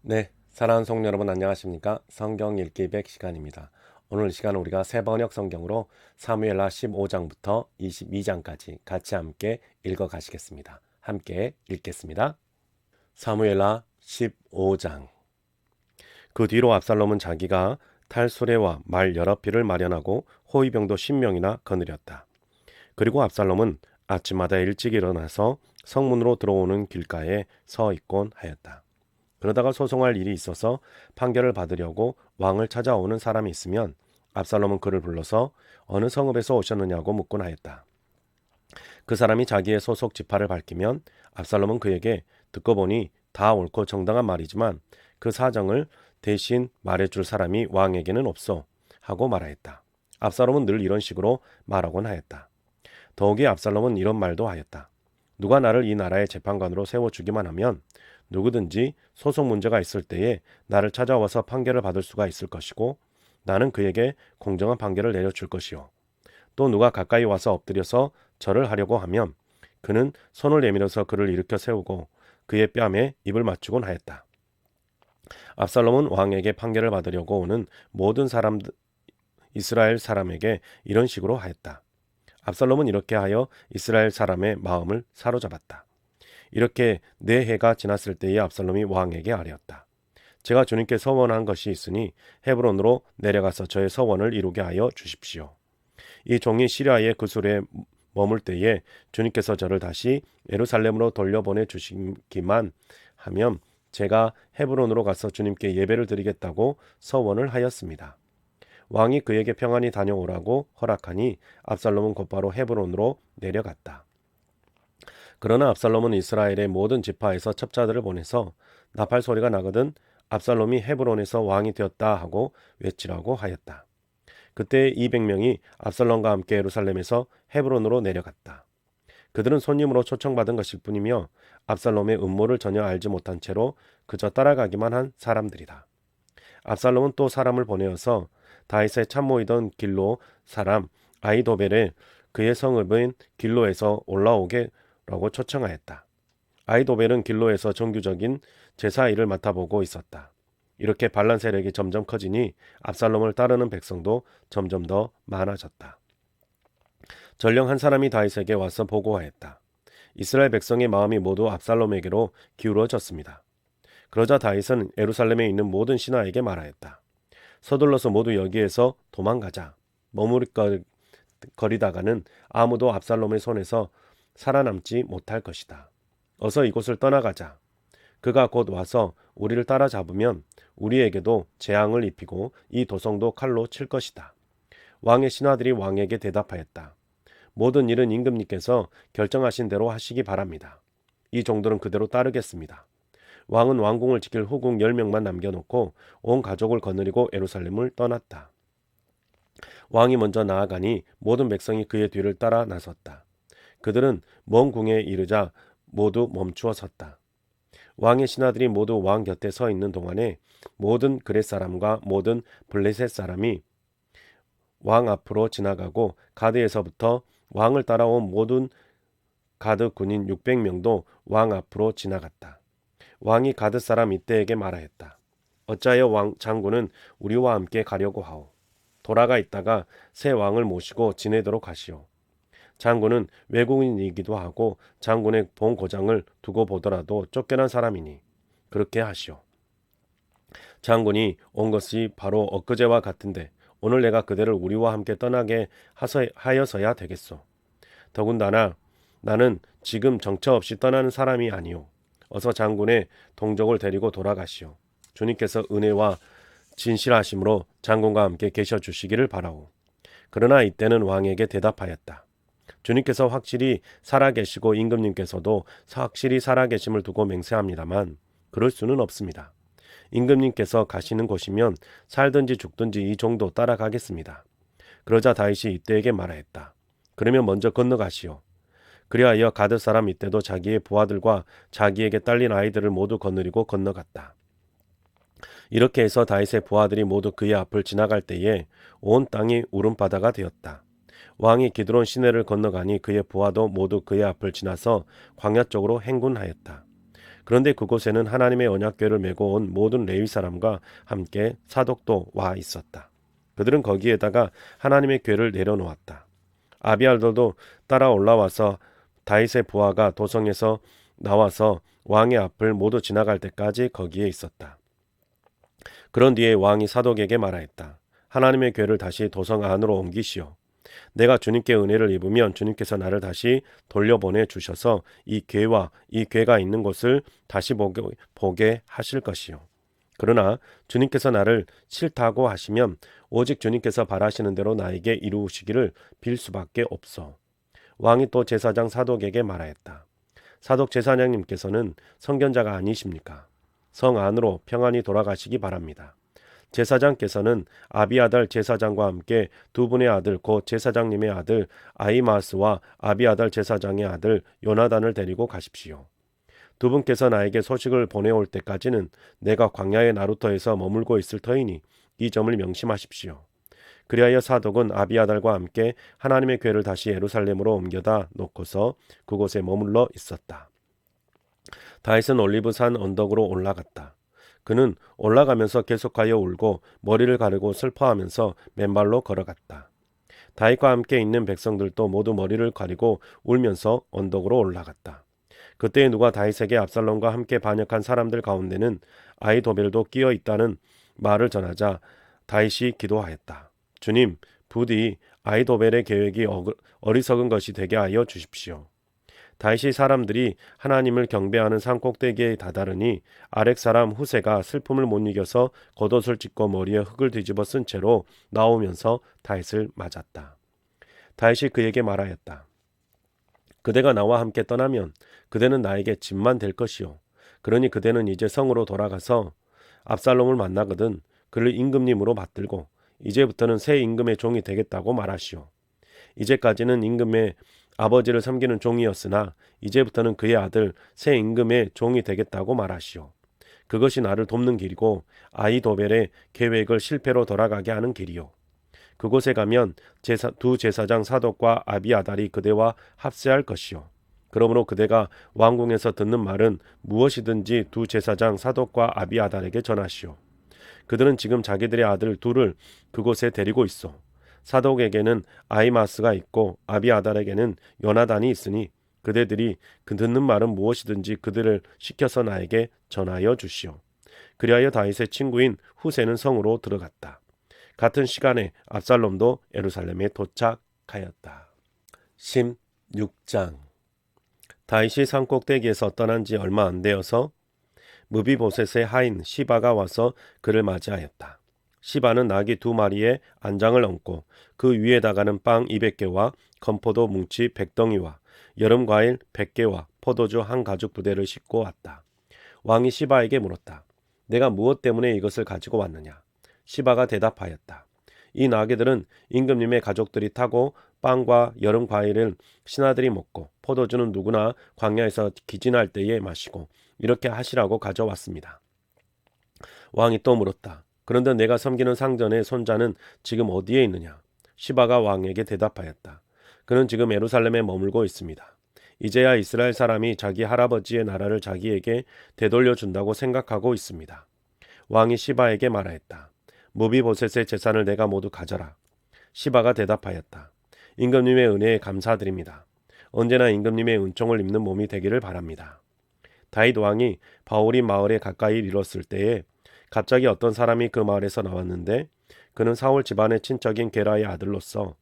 네, 사랑하는 성도 여러분 안녕하십니까? 성경 읽기 100 시간입니다. 오늘 이 시간은 우리가 새 번역 성경으로 사무엘하 15장부터 22장까지 같이 함께 읽어 가시겠습니다. 함께 읽겠습니다. 사무엘하 15장. 그 뒤로 압살롬은 자기가 탈 수레와 말 여러匹를 마련하고 호위병도 10명이나 거느렸다. 그리고 압살롬은 아침마다 일찍 일어나서 성문으로 들어오는 길가에 서 있곤 하였다. 그러다가 소송할 일이 있어서 판결을 받으려고 왕을 찾아오는 사람이 있으면 압살롬은 그를 불러서 어느 성읍에서 오셨느냐고 묻곤 하였다. 그 사람이 자기의 소속 지파를 밝히면 압살롬은 그에게 듣고 보니 다 옳고 정당한 말이지만 그 사정을 대신 말해줄 사람이 왕에게는 없소 하고 말하였다. 압살롬은 늘 이런 식으로 말하곤 하였다. 더욱이 압살롬은 이런 말도 하였다. 누가 나를 이 나라의 재판관으로 세워주기만 하면 누구든지 소송 문제가 있을 때에 나를 찾아와서 판결을 받을 수가 있을 것이고 나는 그에게 공정한 판결을 내려줄 것이요. 또 누가 가까이 와서 엎드려서 절을 하려고 하면 그는 손을 내밀어서 그를 일으켜 세우고 그의 뺨에 입을 맞추곤 하였다. 압살롬은 왕에게 판결을 받으려고 오는 모든 이스라엘 사람에게 이런 식으로 하였다. 압살롬은 이렇게 하여 이스라엘 사람의 마음을 사로잡았다. 이렇게 4해가 지났을 때에 압살롬이 왕에게 아뢰었다. 제가 주님께 서원한 것이 있으니 헤브론으로 내려가서 저의 서원을 이루게 하여 주십시오. 이 종이 시리아의 그술에 머물 때에 주님께서 저를 다시 예루살렘으로 돌려보내 주시기만 하면 제가 헤브론으로 가서 주님께 예배를 드리겠다고 서원을 하였습니다. 왕이 그에게 평안히 다녀오라고 허락하니 압살롬은 곧바로 헤브론으로 내려갔다. 그러나 압살롬은 이스라엘의 모든 지파에서 첩자들을 보내서 나팔 소리가 나거든 압살롬이 헤브론에서 왕이 되었다 하고 외치라고 하였다. 그때 200명이 압살롬과 함께 예루살렘에서 헤브론으로 내려갔다. 그들은 손님으로 초청받은 것일 뿐이며 압살롬의 음모를 전혀 알지 못한 채로 그저 따라가기만 한 사람들이다. 압살롬은 또 사람을 보내어서 다윗의 참모이던 길로 사람 아히도벨을 그의 성읍인 길로에서 올라오게 라고 초청하였다. 아히도벨은 길로에서 정규적인 제사 일을 맡아보고 있었다. 이렇게 반란 세력이 점점 커지니 압살롬을 따르는 백성도 점점 더 많아졌다. 전령 한 사람이 다윗에게 와서 보고하였다. 이스라엘 백성의 마음이 모두 압살롬에게로 기울어졌습니다. 그러자 다윗은 예루살렘에 있는 모든 신하에게 말하였다. 서둘러서 모두 여기에서 도망가자. 머무르거리다가는 아무도 압살롬의 손에서 살아남지 못할 것이다. 어서 이곳을 떠나가자. 그가 곧 와서 우리를 따라잡으면 우리에게도 재앙을 입히고 이 도성도 칼로 칠 것이다. 왕의 신하들이 왕에게 대답하였다. 모든 일은 임금님께서 결정하신 대로 하시기 바랍니다. 이 종들은 그대로 따르겠습니다. 왕은 왕궁을 지킬 후궁 10명만 남겨놓고 온 가족을 거느리고 예루살렘을 떠났다. 왕이 먼저 나아가니 모든 백성이 그의 뒤를 따라 나섰다. 그들은 먼 궁에 이르자 모두 멈추어 섰다. 왕의 신하들이 모두 왕 곁에 서 있는 동안에 모든 그렛 사람과 모든 블레셋 사람이 왕 앞으로 지나가고 가드에서부터 왕을 따라온 모든 가드 군인 600명도 왕 앞으로 지나갔다. 왕이 가드 사람 이때에게 말하였다. 어찌하여 왕 장군은 우리와 함께 가려고 하오. 돌아가 있다가 새 왕을 모시고 지내도록 하시오. 장군은 외국인이기도 하고 장군의 본 고장을 두고 보더라도 쫓겨난 사람이니 그렇게 하시오. 장군이 온 것이 바로 엊그제와 같은데 오늘 내가 그대를 우리와 함께 떠나게 하여서야 되겠소. 더군다나 나는 지금 정처 없이 떠나는 사람이 아니오. 어서 장군의 동족을 데리고 돌아가시오. 주님께서 은혜와 진실하심으로 장군과 함께 계셔 주시기를 바라오. 그러나 이때는 왕에게 대답하였다. 주님께서 확실히 살아계시고 임금님께서도 확실히 살아계심을 두고 맹세합니다만 그럴 수는 없습니다. 임금님께서 가시는 곳이면 살든지 죽든지 이 종도 따라가겠습니다. 그러자 다윗이 이때에게 말하였다. 그러면 먼저 건너가시오. 그리하여 가드 사람 이때도 자기의 부하들과 자기에게 딸린 아이들을 모두 거느리고 건너갔다. 이렇게 해서 다윗의 부하들이 모두 그의 앞을 지나갈 때에 온 땅이 울음바다가 되었다. 왕이 기드론 시내를 건너가니 그의 부하도 모두 그의 앞을 지나서 광야 쪽으로 행군하였다. 그런데 그곳에는 하나님의 언약궤를 메고 온 모든 레위 사람과 함께 사독도 와 있었다. 그들은 거기에다가 하나님의 궤를 내려놓았다. 아비아들도 따라 올라와서 다윗의 부하가 도성에서 나와서 왕의 앞을 모두 지나갈 때까지 거기에 있었다. 그런 뒤에 왕이 사독에게 말하였다. 하나님의 궤를 다시 도성 안으로 옮기시오. 내가 주님께 은혜를 입으면 주님께서 나를 다시 돌려보내 주셔서 이 궤와 이 궤가 있는 곳을 다시 보게 하실 것이요. 그러나 주님께서 나를 싫다고 하시면 오직 주님께서 바라시는 대로 나에게 이루시기를 빌 수밖에 없어. 왕이 또 제사장 사독에게 말하였다. 사독 제사장님께서는 선견자가 아니십니까? 성 안으로 평안히 돌아가시기 바랍니다. 제사장께서는 아비아달 제사장과 함께 두 분의 아들 곧 제사장님의 아들 아히마스와 아비아달 제사장의 아들 요나단을 데리고 가십시오. 두 분께서 나에게 소식을 보내올 때까지는 내가 광야의 나루터에서 머물고 있을 터이니 이 점을 명심하십시오. 그리하여 사독은 아비아달과 함께 하나님의 궤를 다시 예루살렘으로 옮겨다 놓고서 그곳에 머물러 있었다. 다윗은 올리브산 언덕으로 올라갔다. 그는 올라가면서 계속하여 울고 머리를 가르고 슬퍼하면서 맨발로 걸어갔다. 다윗과 함께 있는 백성들도 모두 머리를 가리고 울면서 언덕으로 올라갔다. 그때 누가 다윗에게 압살롬과 함께 반역한 사람들 가운데는 아히도벨도 끼어 있다는 말을 전하자 다윗이 기도하였다. 주님, 부디 아히도벨의 계획이 어리석은 것이 되게 하여 주십시오. 다윗이 사람들이 하나님을 경배하는 산꼭대기에 다다르니 아렉 사람 후세가 슬픔을 못 이겨서 겉옷을 찢고 머리에 흙을 뒤집어 쓴 채로 나오면서 다윗을 맞았다. 다윗이 그에게 말하였다. 그대가 나와 함께 떠나면 그대는 나에게 짐만 될 것이요. 그러니 그대는 이제 성으로 돌아가서 압살롬을 만나거든 그를 임금님으로 받들고 이제부터는 새 임금의 종이 되겠다고 말하시오. 이제까지는 임금의 아버지를 섬기는 종이었으나 이제부터는 그의 아들 새 임금의 종이 되겠다고 말하시오. 그것이 나를 돕는 길이고 아히도벨의 계획을 실패로 돌아가게 하는 길이요. 그곳에 가면 두 제사장 사독과 아비아달이 그대와 합세할 것이요. 그러므로 그대가 왕궁에서 듣는 말은 무엇이든지 두 제사장 사독과 아비아달에게 전하시오. 그들은 지금 자기들의 아들 둘을 그곳에 데리고 있어. 사독에게는 아히마스가 있고 아비아달에게는 요나단이 있으니 그대들이 그 듣는 말은 무엇이든지 그들을 시켜서 나에게 전하여 주시오. 그리하여 다윗의 친구인 후세는 성으로 들어갔다. 같은 시간에 압살롬도 예루살렘에 도착하였다. 16장. 다윗이 산꼭대기에서 떠난 지 얼마 안 되어서 무비보셋의 하인 시바가 와서 그를 맞이하였다. 시바는 나귀 2마리에 안장을 얹고 그 위에다가는 빵 200개와 건포도 뭉치 100덩이와 여름과일 100개와 포도주 한 가죽 부대를 싣고 왔다. 왕이 시바에게 물었다. 내가 무엇 때문에 이것을 가지고 왔느냐? 시바가 대답하였다. 이 나귀들은 임금님의 가족들이 타고 빵과 여름 과일을 신하들이 먹고 포도주는 누구나 광야에서 기진할 때에 마시고 이렇게 하시라고 가져왔습니다. 왕이 또 물었다. 그런데 내가 섬기는 상전의 손자는 지금 어디에 있느냐? 시바가 왕에게 대답하였다. 그는 지금 예루살렘에 머물고 있습니다. 이제야 이스라엘 사람이 자기 할아버지의 나라를 자기에게 되돌려 준다고 생각하고 있습니다. 왕이 시바에게 말하였다. 무비보셋의 재산을 내가 모두 가져라. 시바가 대답하였다. 임금님의 은혜에 감사드립니다. 언제나 임금님의 은총을 입는 몸이 되기를 바랍니다. 다윗 왕이 바울임 마을에 가까이 이뤘을 때에 갑자기 어떤 사람이 그 마을에서 나왔는데 그는 사울 집안의 친척인 게라의 아들로서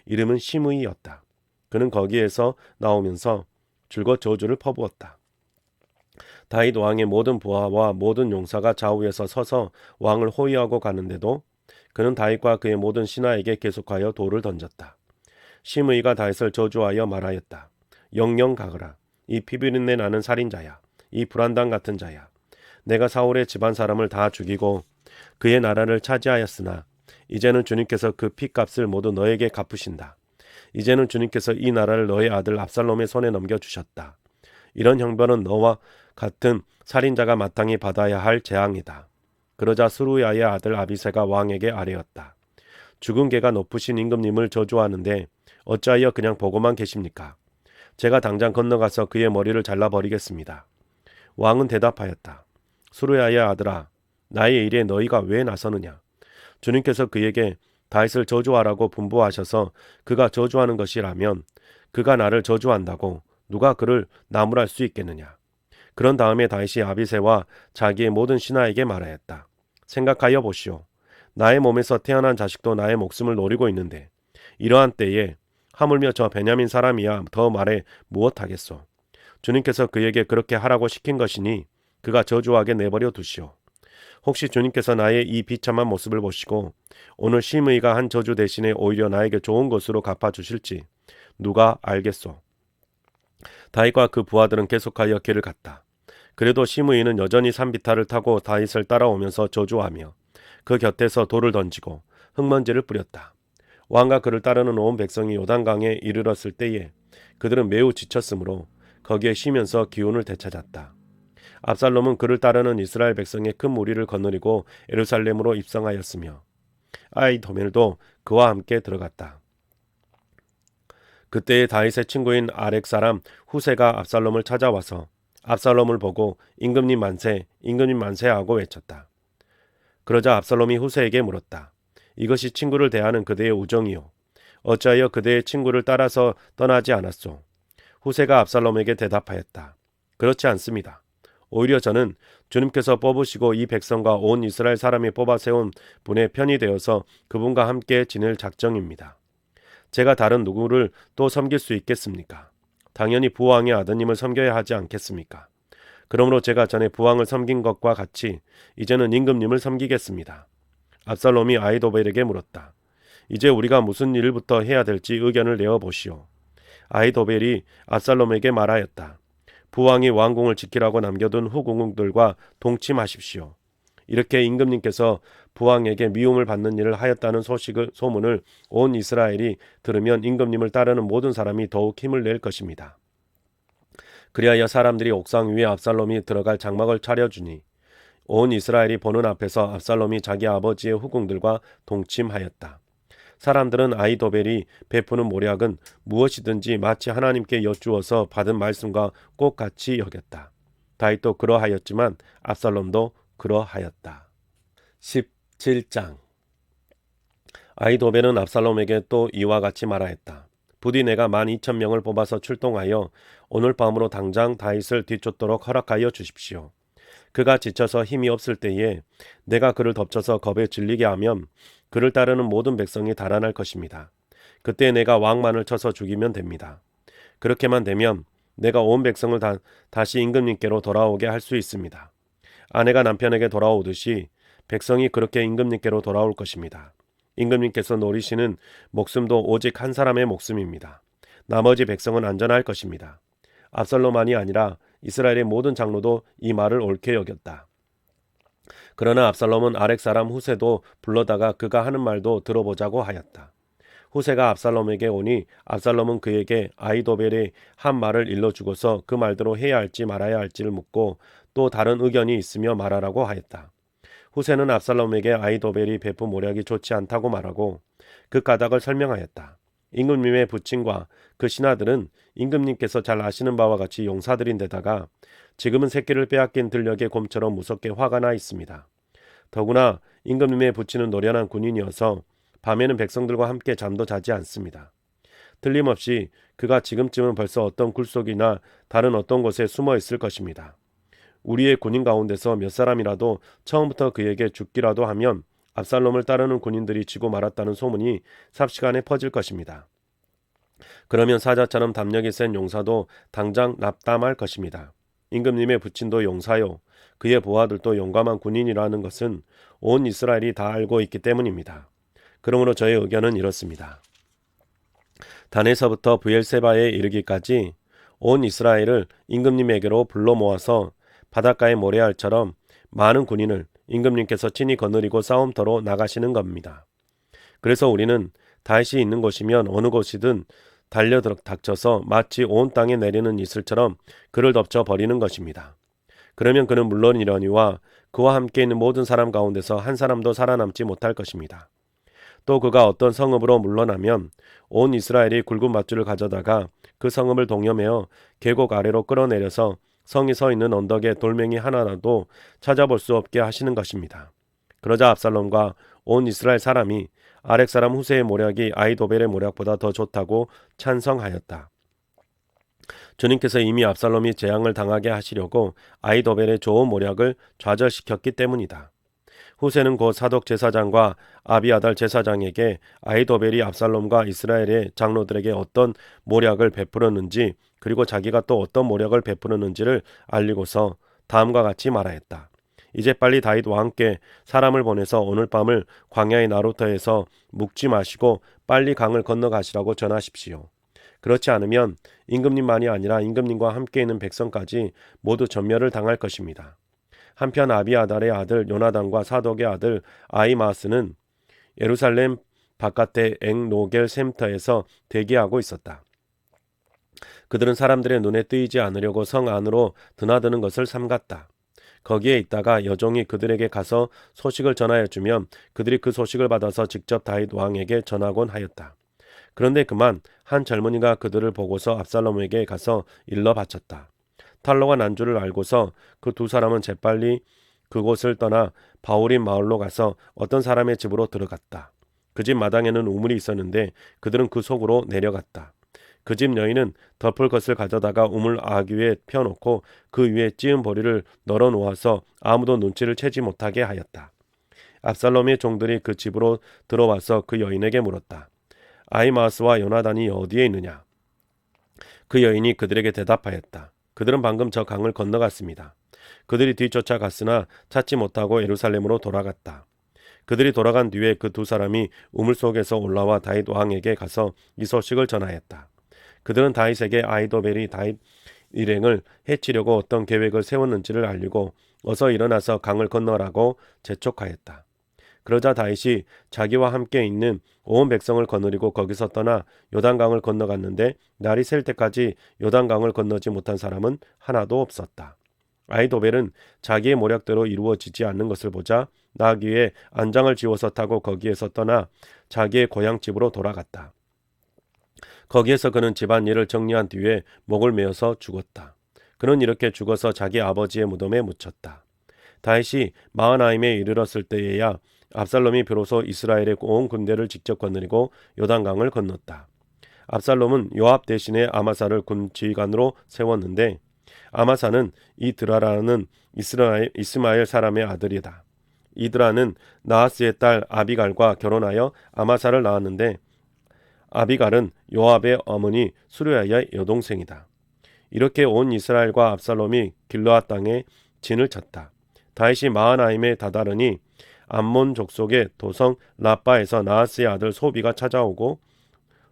이름은 시므이였다. 그는 거기에서 나오면서 줄곧 저주를 퍼부었다. 다윗 왕의 모든 부하와 모든 용사가 좌우에서 서서 왕을 호위하고 가는데도 그는 다윗과 그의 모든 신하에게 계속하여 돌을 던졌다. 시므이가 다윗을 저주하여 말하였다. 영영 가거라. 이 피비린내 나는 살인자야. 이 불안당 같은 자야. 내가 사울의 집안 사람을 다 죽이고 그의 나라를 차지하였으나 이제는 주님께서 그 핏값을 모두 너에게 갚으신다. 이제는 주님께서 이 나라를 너의 아들 압살롬의 손에 넘겨주셨다. 이런 형벌은 너와 같은 살인자가 마땅히 받아야 할 재앙이다. 그러자 스루야의 아들 아비새가 왕에게 아뢰었다. 죽은 개가 높으신 임금님을 저주하는데 어찌하여 그냥 보고만 계십니까? 제가 당장 건너가서 그의 머리를 잘라버리겠습니다. 왕은 대답하였다. 수르야의 아들아, 나의 일에 너희가 왜 나서느냐? 주님께서 그에게 다윗을 저주하라고 분부하셔서 그가 저주하는 것이라면 그가 나를 저주한다고 누가 그를 나무랄 수 있겠느냐? 그런 다음에 다윗이 아비새와 자기의 모든 신하에게 말하였다. 생각하여 보시오. 나의 몸에서 태어난 자식도 나의 목숨을 노리고 있는데 이러한 때에 하물며 저 베냐민 사람이야 더 말해 무엇하겠소? 주님께서 그에게 그렇게 하라고 시킨 것이니 그가 저주하게 내버려 두시오. 혹시 주님께서 나의 이 비참한 모습을 보시고 오늘 심의가 한 저주 대신에 오히려 나에게 좋은 것으로 갚아주실지 누가 알겠소? 다윗과 그 부하들은 계속하여 길을 갔다. 그래도 심의는 여전히 산비탈을 타고 다윗을 따라오면서 저주하며 그 곁에서 돌을 던지고 흙먼지를 뿌렸다. 왕과 그를 따르는 온 백성이 요단강에 이르렀을 때에 그들은 매우 지쳤으므로 거기에 쉬면서 기운을 되찾았다. 압살롬은 그를 따르는 이스라엘 백성의 큰 무리를 거느리고 예루살렘으로 입성하였으며 아히도멜도 그와 함께 들어갔다. 그때의 다윗의 친구인 아렉 사람 후세가 압살롬을 찾아와서 압살롬을 보고 임금님 만세, 임금님 만세 하고 외쳤다. 그러자 압살롬이 후세에게 물었다. 이것이 친구를 대하는 그대의 우정이요. 어찌하여 그대의 친구를 따라서 떠나지 않았소? 후세가 압살롬에게 대답하였다. 그렇지 않습니다. 오히려 저는 주님께서 뽑으시고 이 백성과 온 이스라엘 사람이 뽑아 세운 분의 편이 되어서 그분과 함께 지낼 작정입니다. 제가 다른 누구를 또 섬길 수 있겠습니까? 당연히 부왕의 아드님을 섬겨야 하지 않겠습니까? 그러므로 제가 전에 부왕을 섬긴 것과 같이 이제는 임금님을 섬기겠습니다. 압살롬이 아히도벨에게 물었다. 이제 우리가 무슨 일부터 해야 될지 의견을 내어 보시오. 아히도벨이 압살롬에게 말하였다. 부왕이 왕궁을 지키라고 남겨둔 후궁들과 동침하십시오. 이렇게 임금님께서 부왕에게 미움을 받는 일을 하였다는 소문을 온 이스라엘이 들으면 임금님을 따르는 모든 사람이 더욱 힘을 낼 것입니다. 그리하여 사람들이 옥상 위에 압살롬이 들어갈 장막을 차려주니 온 이스라엘이 보는 앞에서 압살롬이 자기 아버지의 후궁들과 동침하였다. 사람들은 아히도벨이 베푸는 모략은 무엇이든지 마치 하나님께 여쭈어서 받은 말씀과 꼭 같이 여겼다. 다윗도 그러하였지만 압살롬도 그러하였다. 17장 아히도벨은 압살롬에게 또 이와 같이 말하였다. 부디 내가 12,000명을 뽑아서 출동하여 오늘 밤으로 당장 다윗을 뒤쫓도록 허락하여 주십시오. 그가 지쳐서 힘이 없을 때에 내가 그를 덮쳐서 겁에 질리게 하면 그를 따르는 모든 백성이 달아날 것입니다. 그때 내가 왕만을 쳐서 죽이면 됩니다. 그렇게만 되면 내가 온 백성을 다시 임금님께로 돌아오게 할 수 있습니다. 아내가 남편에게 돌아오듯이 백성이 그렇게 임금님께로 돌아올 것입니다. 임금님께서 노리시는 목숨도 오직 한 사람의 목숨입니다. 나머지 백성은 안전할 것입니다. 압살롬만이 아니라 이스라엘의 모든 장로도 이 말을 옳게 여겼다. 그러나 압살롬은 아렉 사람 후세도 불러다가 그가 하는 말도 들어보자고 하였다. 후세가 압살롬에게 오니 압살롬은 그에게 아히도벨의 한 말을 일러주고서 그 말대로 해야 할지 말아야 할지를 묻고 또 다른 의견이 있으며 말하라고 하였다. 후세는 압살롬에게 아히도벨이 베푼 모략이 좋지 않다고 말하고 그 까닭을 설명하였다. 임금님의 부친과 그 신하들은 임금님께서 잘 아시는 바와 같이 용사들인 데다가 지금은 새끼를 빼앗긴 들녘의 곰처럼 무섭게 화가 나 있습니다. 더구나 임금님의 부친은 노련한 군인이어서 밤에는 백성들과 함께 잠도 자지 않습니다. 틀림없이 그가 지금쯤은 벌써 어떤 굴속이나 다른 어떤 곳에 숨어 있을 것입니다. 우리의 군인 가운데서 몇 사람이라도 처음부터 그에게 죽기라도 하면 압살롬을 따르는 군인들이 지고 말았다는 소문이 삽시간에 퍼질 것입니다. 그러면 사자처럼 담력이 센 용사도 당장 납담할 것입니다. 임금님의 부친도 용사요, 그의 부하들도 용감한 군인이라는 것은 온 이스라엘이 다 알고 있기 때문입니다. 그러므로 저의 의견은 이렇습니다. 단에서부터 브엘세바에 이르기까지 온 이스라엘을 임금님에게로 불러 모아서 바닷가의 모래알처럼 많은 군인을 임금님께서 친히 거느리고 싸움터로 나가시는 겁니다. 그래서 우리는 다윗이 있는 곳이면 어느 곳이든 닥쳐서 마치 온 땅에 내리는 이슬처럼 그를 덮쳐 버리는 것입니다. 그러면 그는 물론이려니와 그와 함께 있는 모든 사람 가운데서 한 사람도 살아남지 못할 것입니다. 또 그가 어떤 성읍으로 물러나면 온 이스라엘이 굵은 밧줄을 가져다가 그 성읍을 동여매어 계곡 아래로 끌어내려서 성이 서 있는 언덕에 돌멩이 하나라도 찾아볼 수 없게 하시는 것입니다. 그러자 압살롬과 온 이스라엘 사람이 아렉 사람 후세의 모략이 아히도벨의 모략보다 더 좋다고 찬성하였다. 주님께서 이미 압살롬이 재앙을 당하게 하시려고 아히도벨의 좋은 모략을 좌절시켰기 때문이다. 후세는 곧 사독 제사장과 아비아달 제사장에게 아히도벨이 압살롬과 이스라엘의 장로들에게 어떤 모략을 베풀었는지 그리고 자기가 또 어떤 모략을 베풀었는지를 알리고서 다음과 같이 말하였다. 이제 빨리 다윗과 함께 사람을 보내서 오늘 밤을 광야의 나루터에서 묵지 마시고 빨리 강을 건너가시라고 전하십시오. 그렇지 않으면 임금님만이 아니라 임금님과 함께 있는 백성까지 모두 전멸을 당할 것입니다. 한편 아비아달의 아들 요나단과 사독의 아들 아히마스는 예루살렘 바깥의 앵노겔 샘터에서 대기하고 있었다. 그들은 사람들의 눈에 띄지 않으려고 성 안으로 드나드는 것을 삼갔다. 거기에 있다가 여종이 그들에게 가서 소식을 전하여 주면 그들이 그 소식을 받아서 직접 다윗 왕에게 전하곤 하였다. 그런데 그만 한 젊은이가 그들을 보고서 압살롬에게 가서 일러 바쳤다. 탈로가 난 줄을 알고서 그 두 사람은 재빨리 그곳을 떠나 바울임 마을로 가서 어떤 사람의 집으로 들어갔다. 그 집 마당에는 우물이 있었는데 그들은 그 속으로 내려갔다. 그 집 여인은 덮을 것을 가져다가 우물 아귀 위에 펴놓고 그 위에 찌은 보리를 널어 놓아서 아무도 눈치를 채지 못하게 하였다. 압살롬의 종들이 그 집으로 들어와서 그 여인에게 물었다. 아히마스와 요나단이 어디에 있느냐? 그 여인이 그들에게 대답하였다. 그들은 방금 저 강을 건너갔습니다. 그들이 뒤쫓아 갔으나 찾지 못하고 예루살렘으로 돌아갔다. 그들이 돌아간 뒤에 그 두 사람이 우물 속에서 올라와 다윗 왕에게 가서 이 소식을 전하였다. 그들은 다윗에게 아히도벨이 다윗 일행을 해치려고 어떤 계획을 세웠는지를 알리고 어서 일어나서 강을 건너라고 재촉하였다. 그러자 다윗이 자기와 함께 있는 온 백성을 거느리고 거기서 떠나 요단강을 건너갔는데 날이 셀 때까지 요단강을 건너지 못한 사람은 하나도 없었다. 아히도벨은 자기의 모략대로 이루어지지 않는 것을 보자 나귀에 안장을 지워서 타고 거기에서 떠나 자기의 고향집으로 돌아갔다. 거기에서 그는 집안일을 정리한 뒤에 목을 메어서 죽었다. 그는 이렇게 죽어서 자기 아버지의 무덤에 묻혔다. 다윗이 마하나임에 이르렀을 때에야 압살롬이 비로소 이스라엘의 온 군대를 직접 거느리고 요단강을 건넜다. 압살롬은 요압 대신에 아마사를 군 지휘관으로 세웠는데 아마사는 이드라라는 이스마엘 사람의 아들이다. 이드라는 나하스의 딸 아비갈과 결혼하여 아마사를 낳았는데 아비갈은 요압의 어머니 수르야의 여동생이다. 이렇게 온 이스라엘과 압살롬이 길르앗 땅에 진을 쳤다. 다윗이 마하나임에 다다르니 암몬 족속의 도성 라빠에서 나하스의 아들 소비가 찾아오고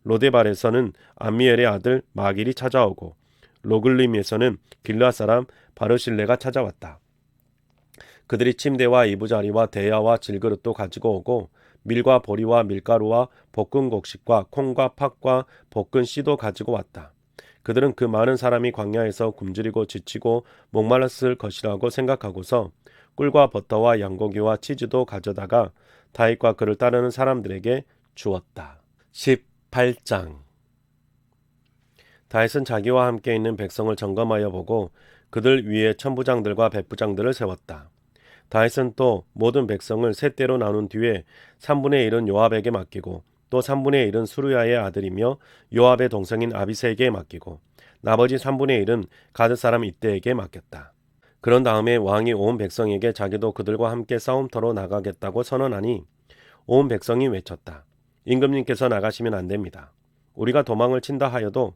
로데발에서는 암미엘의 아들 마길이 찾아오고 로글림에서는 길르앗 사람 바르실레가 찾아왔다. 그들이 침대와 이부자리와 대야와 질그릇도 가지고 오고 밀과 보리와 밀가루와 볶은 곡식과 콩과 팥과 볶은 씨도 가지고 왔다. 그들은 그 많은 사람이 광야에서 굶주리고 지치고 목말랐을 것이라고 생각하고서 꿀과 버터와 양고기와 치즈도 가져다가 다윗과 그를 따르는 사람들에게 주었다. 18장. 다윗은 자기와 함께 있는 백성을 점검하여 보고 그들 위에 천부장들과 백부장들을 세웠다. 다윗은 또 모든 백성을 세 대로 나눈 뒤에 3분의 1은 요압에게 맡기고 또 3분의 1은 수르야의 아들이며 요압의 동생인 아비새에게 맡기고 나머지 3분의 1은 가드 사람 이때에게 맡겼다. 그런 다음에 왕이 온 백성에게 자기도 그들과 함께 싸움터로 나가겠다고 선언하니 온 백성이 외쳤다. 임금님께서 나가시면 안 됩니다. 우리가 도망을 친다 하여도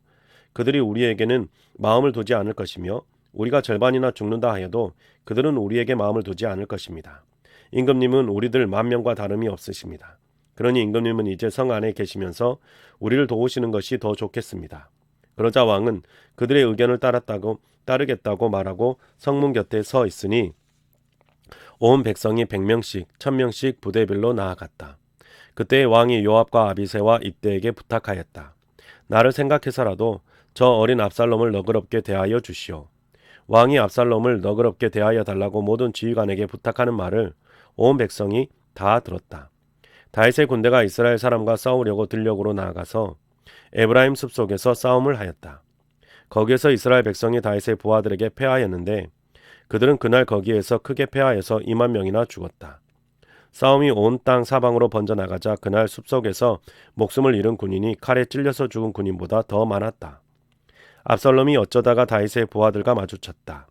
그들이 우리에게는 마음을 두지 않을 것이며 우리가 절반이나 죽는다 하여도 그들은 우리에게 마음을 두지 않을 것입니다. 임금님은 우리들 10,000명과 다름이 없으십니다. 그러니 임금님은 이제 성 안에 계시면서 우리를 도우시는 것이 더 좋겠습니다. 그러자 왕은 그들의 의견을 따르겠다고 말하고 성문 곁에 서 있으니 온 백성이 100명씩 1000명씩 부대별로 나아갔다. 그때 왕이 요압과 아비새와 이때에게 부탁하였다. 나를 생각해서라도 저 어린 압살롬을 너그럽게 대하여 주시오. 왕이 압살롬을 너그럽게 대하여 달라고 모든 지휘관에게 부탁하는 말을 온 백성이 다 들었다. 다윗의 군대가 이스라엘 사람과 싸우려고 들녘으로 나아가서 에브라임 숲속에서 싸움을 하였다. 거기에서 이스라엘 백성이 다윗의 부하들에게 패하였는데 그들은 그날 거기에서 크게 패하여서 2만 명이나 죽었다. 싸움이 온 땅 사방으로 번져나가자 그날 숲속에서 목숨을 잃은 군인이 칼에 찔려서 죽은 군인보다 더 많았다. 압살롬이 어쩌다가 다윗의 부하들과 마주쳤다.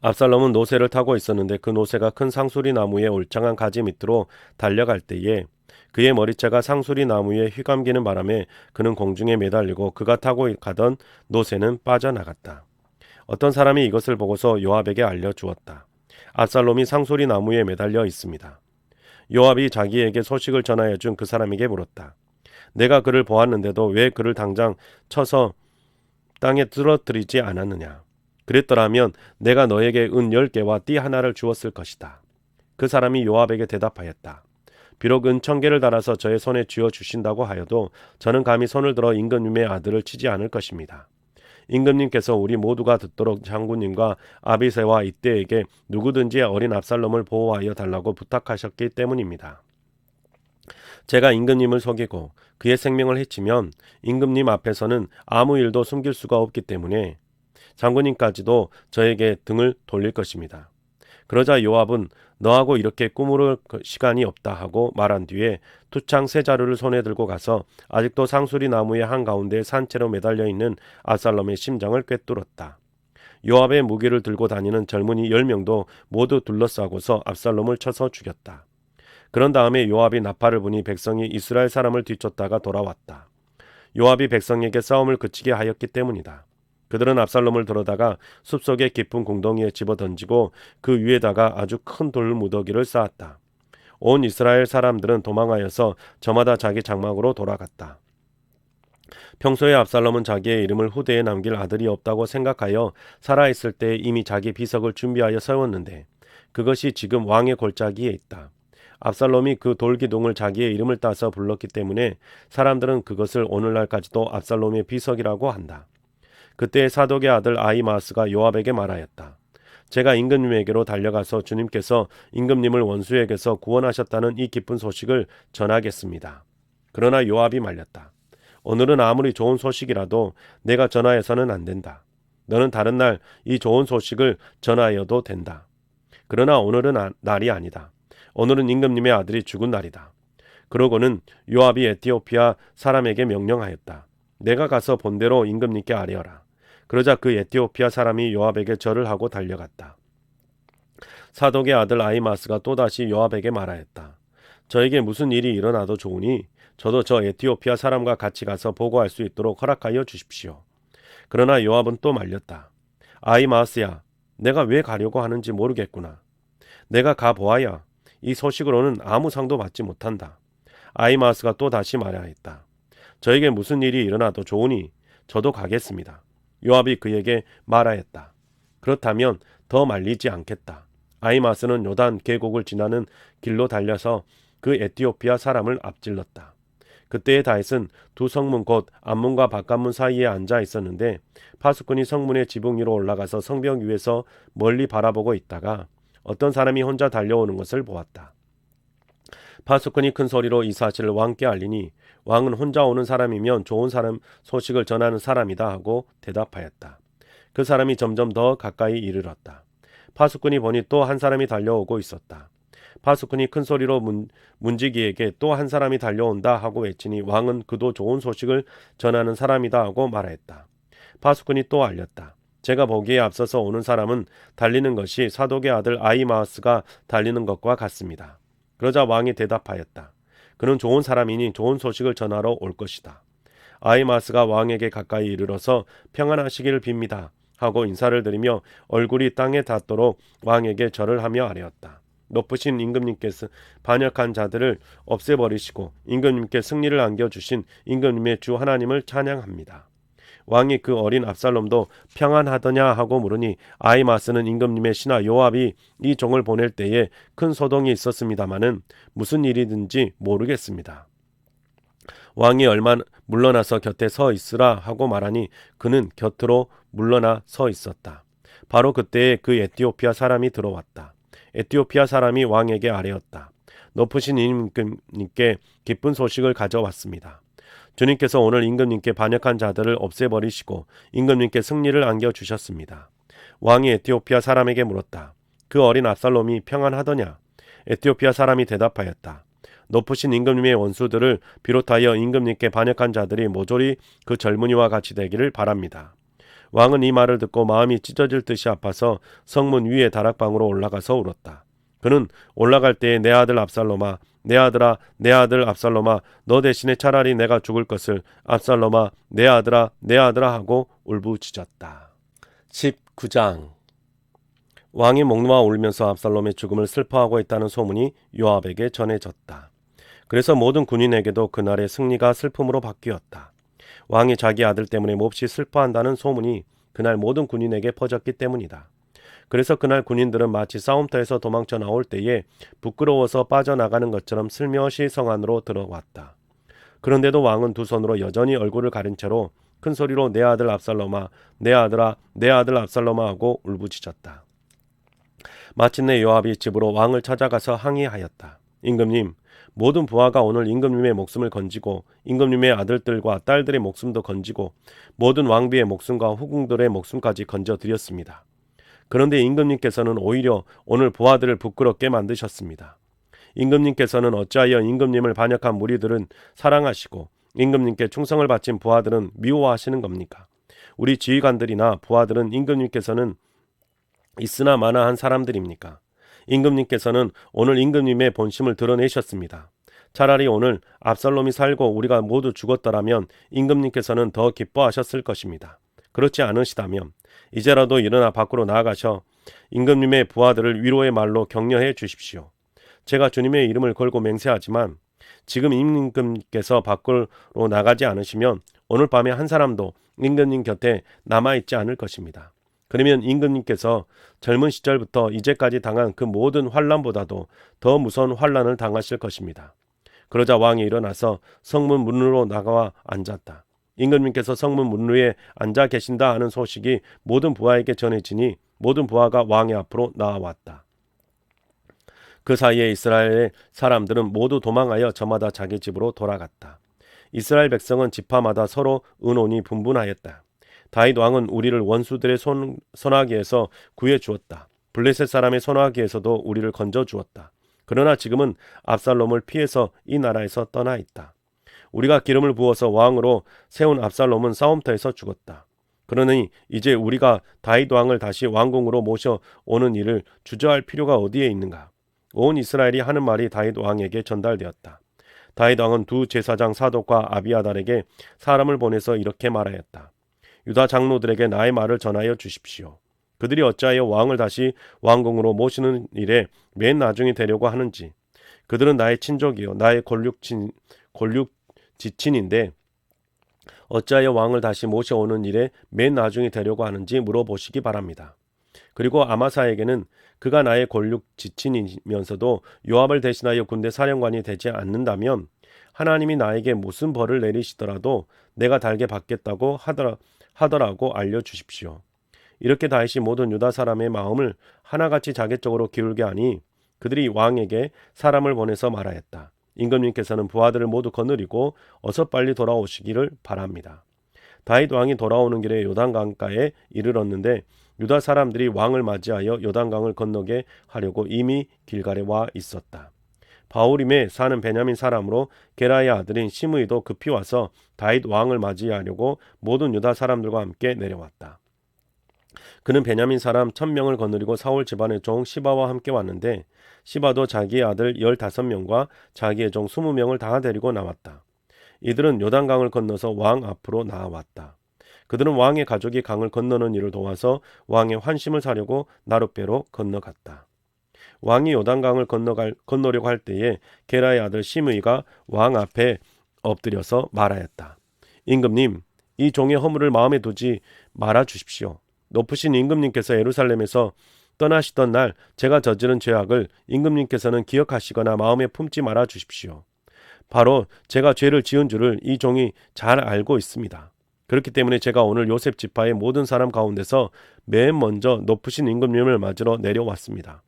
압살롬은 노새를 타고 있었는데 그 노새가 큰 상수리 나무의 울창한 가지 밑으로 달려갈 때에 그의 머리채가 상수리 나무에 휘감기는 바람에 그는 공중에 매달리고 그가 타고 가던 노새는 빠져나갔다. 어떤 사람이 이것을 보고서 요압에게 알려주었다. 압살롬이 상수리 나무에 매달려 있습니다. 요압이 자기에게 소식을 전하여 준 그 사람에게 물었다. 내가 그를 보았는데도 왜 그를 당장 쳐서 땅에 쓰러뜨리지 않았느냐? 그랬더라면 내가 너에게 은 10개와 띠 하나를 주었을 것이다. 그 사람이 요압에게 대답하였다. 비록 은 1000개를 달아서 저의 손에 쥐어 주신다고 하여도 저는 감히 손을 들어 임금님의 아들을 치지 않을 것입니다. 임금님께서 우리 모두가 듣도록 장군님과 아비새와 이때에게 누구든지 어린 압살롬을 보호하여 달라고 부탁하셨기 때문입니다. 제가 임금님을 속이고 그의 생명을 해치면 임금님 앞에서는 아무 일도 숨길 수가 없기 때문에 장군님까지도 저에게 등을 돌릴 것입니다. 그러자 요압은 너하고 이렇게 꾸물을 시간이 없다 하고 말한 뒤에 투창 세 자루를 손에 들고 가서 아직도 상수리 나무의 한가운데 산채로 매달려 있는 압살롬의 심장을 꿰뚫었다. 요압의 무기를 들고 다니는 젊은이 10명도 모두 둘러싸고서 압살롬을 쳐서 죽였다. 그런 다음에 요압이 나팔을 부니 백성이 이스라엘 사람을 뒤쫓다가 돌아왔다. 요압이 백성에게 싸움을 그치게 하였기 때문이다. 그들은 압살롬을 들어다가 숲속의 깊은 공동이에 집어던지고 그 위에다가 아주 큰 돌무더기를 쌓았다. 온 이스라엘 사람들은 도망하여서 저마다 자기 장막으로 돌아갔다. 평소에 압살롬은 자기의 이름을 후대에 남길 아들이 없다고 생각하여 살아있을 때 이미 자기 비석을 준비하여 세웠는데 그것이 지금 왕의 골짜기에 있다. 압살롬이 그 돌기둥을 자기의 이름을 따서 불렀기 때문에 사람들은 그것을 오늘날까지도 압살롬의 비석이라고 한다. 그때 사독의 아들 아히마아스가 요압에게 말하였다. 제가 임금님에게로 달려가서 주님께서 임금님을 원수에게서 구원하셨다는 이 기쁜 소식을 전하겠습니다. 그러나 요압이 말렸다. 오늘은 아무리 좋은 소식이라도 내가 전하여서는 안 된다. 너는 다른 날 이 좋은 소식을 전하여도 된다. 그러나 오늘은 날이 아니다. 오늘은 임금님의 아들이 죽은 날이다. 그러고는 요압이 에티오피아 사람에게 명령하였다. 내가 가서 본대로 임금님께 아뢰어라. 그러자 그 에티오피아 사람이 요압에게 절을 하고 달려갔다. 사독의 아들 아히마스가 또다시 요압에게 말하였다. 저에게 무슨 일이 일어나도 좋으니 저도 저 에티오피아 사람과 같이 가서 보고할 수 있도록 허락하여 주십시오. 그러나 요압은 또 말렸다. 아히마스야, 내가 왜 가려고 하는지 모르겠구나. 내가 가보아야 이 소식으로는 아무 상도 받지 못한다. 아히마스가 또 다시 말하였다. 저에게 무슨 일이 일어나도 좋으니 저도 가겠습니다. 요압이 그에게 말하였다. 그렇다면 더 말리지 않겠다. 아히마스는 요단 계곡을 지나는 길로 달려서 그 에티오피아 사람을 앞질렀다. 그때의 다윗은 두 성문 곧 앞문과 바깥문 사이에 앉아 있었는데 파수꾼이 성문의 지붕 위로 올라가서 성벽 위에서 멀리 바라보고 있다가 어떤 사람이 혼자 달려오는 것을 보았다. 파수꾼이 큰 소리로 이 사실을 왕께 알리니 왕은 혼자 오는 사람이면 좋은 사람 소식을 전하는 사람이다 하고 대답하였다. 그 사람이 점점 더 가까이 이르렀다. 파수꾼이 보니 또 한 사람이 달려오고 있었다. 파수꾼이 큰 소리로 문지기에게 또 한 사람이 달려온다 하고 외치니 왕은 그도 좋은 소식을 전하는 사람이다 하고 말하였다. 파수꾼이 또 알렸다. 제가 보기에 앞서서 오는 사람은 달리는 것이 사독의 아들 아히마아스가 달리는 것과 같습니다. 그러자 왕이 대답하였다. 그는 좋은 사람이니 좋은 소식을 전하러 올 것이다. 아히마아스가 왕에게 가까이 이르러서 평안하시기를 빕니다 하고 인사를 드리며 얼굴이 땅에 닿도록 왕에게 절을 하며 아뢰었다. 높으신 임금님께서 반역한 자들을 없애버리시고 임금님께 승리를 안겨주신 임금님의 주 하나님을 찬양합니다. 왕이 그 어린 압살롬도 평안하더냐 하고 물으니 아히마스는 임금님의 신하 요압이 이 종을 보낼 때에 큰 소동이 있었습니다마는 무슨 일이든지 모르겠습니다. 왕이 얼마 물러나서 곁에 서 있으라 하고 말하니 그는 곁으로 물러나 서 있었다. 바로 그때에 그 에티오피아 사람이 들어왔다. 에티오피아 사람이 왕에게 아뢰었다. 높으신 임금님께 기쁜 소식을 가져왔습니다. 주님께서 오늘 임금님께 반역한 자들을 없애버리시고 임금님께 승리를 안겨주셨습니다. 왕이 에티오피아 사람에게 물었다. 그 어린 압살롬이 평안하더냐? 에티오피아 사람이 대답하였다. 높으신 임금님의 원수들을 비롯하여 임금님께 반역한 자들이 모조리 그 젊은이와 같이 되기를 바랍니다. 왕은 이 말을 듣고 마음이 찢어질 듯이 아파서 성문 위에 다락방으로 올라가서 울었다. 그는 올라갈 때에 내 아들 압살롬아, 내 아들아, 내 아들 압살롬아, 너 대신에 차라리 내가 죽을 것을 압살롬아, 내 아들아, 내 아들아 하고 울부짖었다. 19장. 왕이 목 놓아 울면서 압살롬의 죽음을 슬퍼하고 있다는 소문이 요압에게 전해졌다. 그래서 모든 군인에게도 그날의 승리가 슬픔으로 바뀌었다. 왕이 자기 아들 때문에 몹시 슬퍼한다는 소문이 그날 모든 군인에게 퍼졌기 때문이다. 그래서 그날 군인들은 마치 싸움터에서 도망쳐 나올 때에 부끄러워서 빠져나가는 것처럼 슬며시 성 안으로 들어왔다. 그런데도 왕은 두 손으로 여전히 얼굴을 가린 채로 큰 소리로 내 아들 압살롬아, 내 아들아, 내 아들 압살롬아 하고 울부짖었다. 마침내 요압이 집으로 왕을 찾아가서 항의하였다. 임금님, 모든 부하가 오늘 임금님의 목숨을 건지고 임금님의 아들들과 딸들의 목숨도 건지고 모든 왕비의 목숨과 후궁들의 목숨까지 건져드렸습니다. 그런데 임금님께서는 오히려 오늘 부하들을 부끄럽게 만드셨습니다. 임금님께서는 어찌하여 임금님을 반역한 무리들은 사랑하시고 임금님께 충성을 바친 부하들은 미워하시는 겁니까? 우리 지휘관들이나 부하들은 임금님께서는 있으나 마나한 사람들입니까? 임금님께서는 오늘 임금님의 본심을 드러내셨습니다. 차라리 오늘 압살롬이 살고 우리가 모두 죽었더라면 임금님께서는 더 기뻐하셨을 것입니다. 그렇지 않으시다면 이제라도 일어나 밖으로 나아가셔 임금님의 부하들을 위로의 말로 격려해 주십시오. 제가 주님의 이름을 걸고 맹세하지만 지금 임금님께서 밖으로 나가지 않으시면 오늘 밤에 한 사람도 임금님 곁에 남아있지 않을 것입니다. 그러면 임금님께서 젊은 시절부터 이제까지 당한 그 모든 환난보다도 더 무서운 환난을 당하실 것입니다. 그러자 왕이 일어나서 성문 문으로 나가와 앉았다. 임금님께서 성문 문 위에 앉아 계신다 하는 소식이 모든 부하에게 전해지니 모든 부하가 왕의 앞으로 나아왔다. 그 사이에 이스라엘 사람들은 모두 도망하여 저마다 자기 집으로 돌아갔다. 이스라엘 백성은 지파마다 서로 의논이 분분하였다. 다윗 왕은 우리를 원수들의 손아귀에서 구해 주었다. 블레셋 사람의 손아귀에서도 우리를 건져 주었다. 그러나 지금은 압살롬을 피해서 이 나라에서 떠나 있다. 우리가 기름을 부어서 왕으로 세운 압살롬은 싸움터에서 죽었다. 그러니 이제 우리가 다윗 왕을 다시 왕궁으로 모셔오는 일을 주저할 필요가 어디에 있는가? 온 이스라엘이 하는 말이 다윗 왕에게 전달되었다. 다윗 왕은 두 제사장 사독과 아비아달에게 사람을 보내서 이렇게 말하였다. 유다 장로들에게 나의 말을 전하여 주십시오. 그들이 어찌하여 왕을 다시 왕궁으로 모시는 일에 맨 나중에 되려고 하는지. 그들은 나의 친족이요 나의 골육지친인데 어찌하여 왕을 다시 모셔오는 일에 맨 나중에 되려고 하는지 물어보시기 바랍니다. 그리고 아마사에게는 그가 나의 골육지친이면서도 요압을 대신하여 군대 사령관이 되지 않는다면 하나님이 나에게 무슨 벌을 내리시더라도 내가 달게 받겠다고 하더라고 알려주십시오. 이렇게 다윗이 모든 유다 사람의 마음을 하나같이 자객적으로 기울게 하니 그들이 왕에게 사람을 보내서 말하였다. 임금님께서는 부하들을 모두 거느리고 어서 빨리 돌아오시기를 바랍니다. 다윗 왕이 돌아오는 길에 요단강가에 이르렀는데 유다 사람들이 왕을 맞이하여 요단강을 건너게 하려고 이미 길갈에 와 있었다. 바후림에 사는 베냐민 사람으로 게라의 아들인 시므이도 급히 와서 다윗 왕을 맞이하려고 모든 유다 사람들과 함께 내려왔다. 그는 베냐민 사람 1000명을 거느리고 사울 집안의 종 시바와 함께 왔는데 시바도 자기의 아들 15명과 자기의 종 20명을 다 데리고 나왔다. 이들은 요단강을 건너서 왕 앞으로 나아왔다. 그들은 왕의 가족이 강을 건너는 일을 도와서 왕의 환심을 사려고 나룻배로 건너갔다. 왕이 요단강을 건너려고 할 때에 게라의 아들 시므이가 왕 앞에 엎드려서 말하였다. 임금님, 이 종의 허물을 마음에 두지 말아 주십시오. 높으신 임금님께서 예루살렘에서 떠나시던 날 제가 저지른 죄악을 임금님께서는 기억하시거나 마음에 품지 말아 주십시오. 바로 제가 죄를 지은 줄을 이 종이 잘 알고 있습니다. 그렇기 때문에 제가 오늘 요셉 지파의 모든 사람 가운데서 맨 먼저 높으신 임금님을 맞으러 내려왔습니다.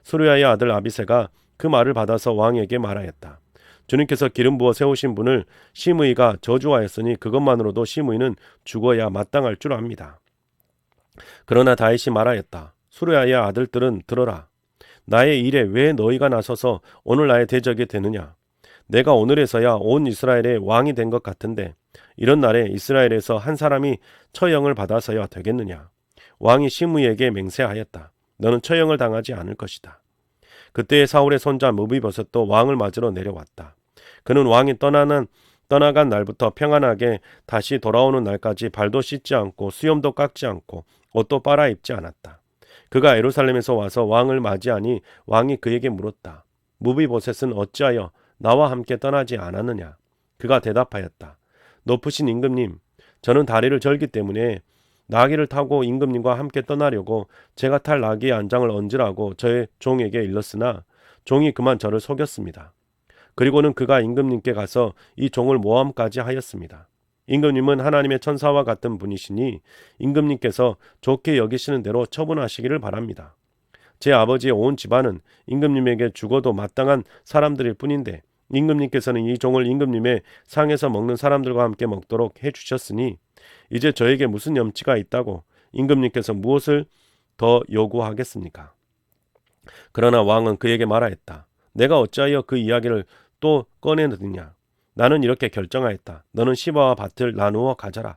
수르야의 아들 아비새가 그 말을 받아서 왕에게 말하였다. 주님께서 기름 부어 세우신 분을 시므이가 저주하였으니 그것만으로도 시므이는 죽어야 마땅할 줄 압니다. 그러나 다윗이 말하였다. 수르야의 아들들은 들어라. 나의 일에 왜 너희가 나서서 오늘 나의 대적이 되느냐? 내가 오늘에서야 온 이스라엘의 왕이 된 것 같은데 이런 날에 이스라엘에서 한 사람이 처형을 받아서야 되겠느냐? 왕이 시므이에게 맹세하였다. 너는 처형을 당하지 않을 것이다. 그때에 사울의 손자 무비보셋도 왕을 맞으러 내려왔다. 그는 왕이 떠나간 날부터 평안하게 다시 돌아오는 날까지 발도 씻지 않고 수염도 깎지 않고 옷도 빨아 입지 않았다. 그가 예루살렘에서 와서 왕을 맞이하니 왕이 그에게 물었다. 무비보셋은 어찌하여 나와 함께 떠나지 않았느냐? 그가 대답하였다. 높으신 임금님, 저는 다리를 절기 때문에 나귀를 타고 임금님과 함께 떠나려고 제가 탈 나귀의 안장을 얹으라고 저의 종에게 일렀으나 종이 그만 저를 속였습니다. 그리고는 그가 임금님께 가서 이 종을 모함까지 하였습니다. 임금님은 하나님의 천사와 같은 분이시니 임금님께서 좋게 여기시는 대로 처분하시기를 바랍니다. 제 아버지의 온 집안은 임금님에게 죽어도 마땅한 사람들일 뿐인데 임금님께서는 이 종을 임금님의 상에서 먹는 사람들과 함께 먹도록 해주셨으니 이제 저에게 무슨 염치가 있다고 임금님께서 무엇을 더 요구하겠습니까? 그러나 왕은 그에게 말하였다. 내가 어찌하여 그 이야기를 또 꺼내느냐? 나는 이렇게 결정하였다. 너는 시바와 밭을 나누어 가져라.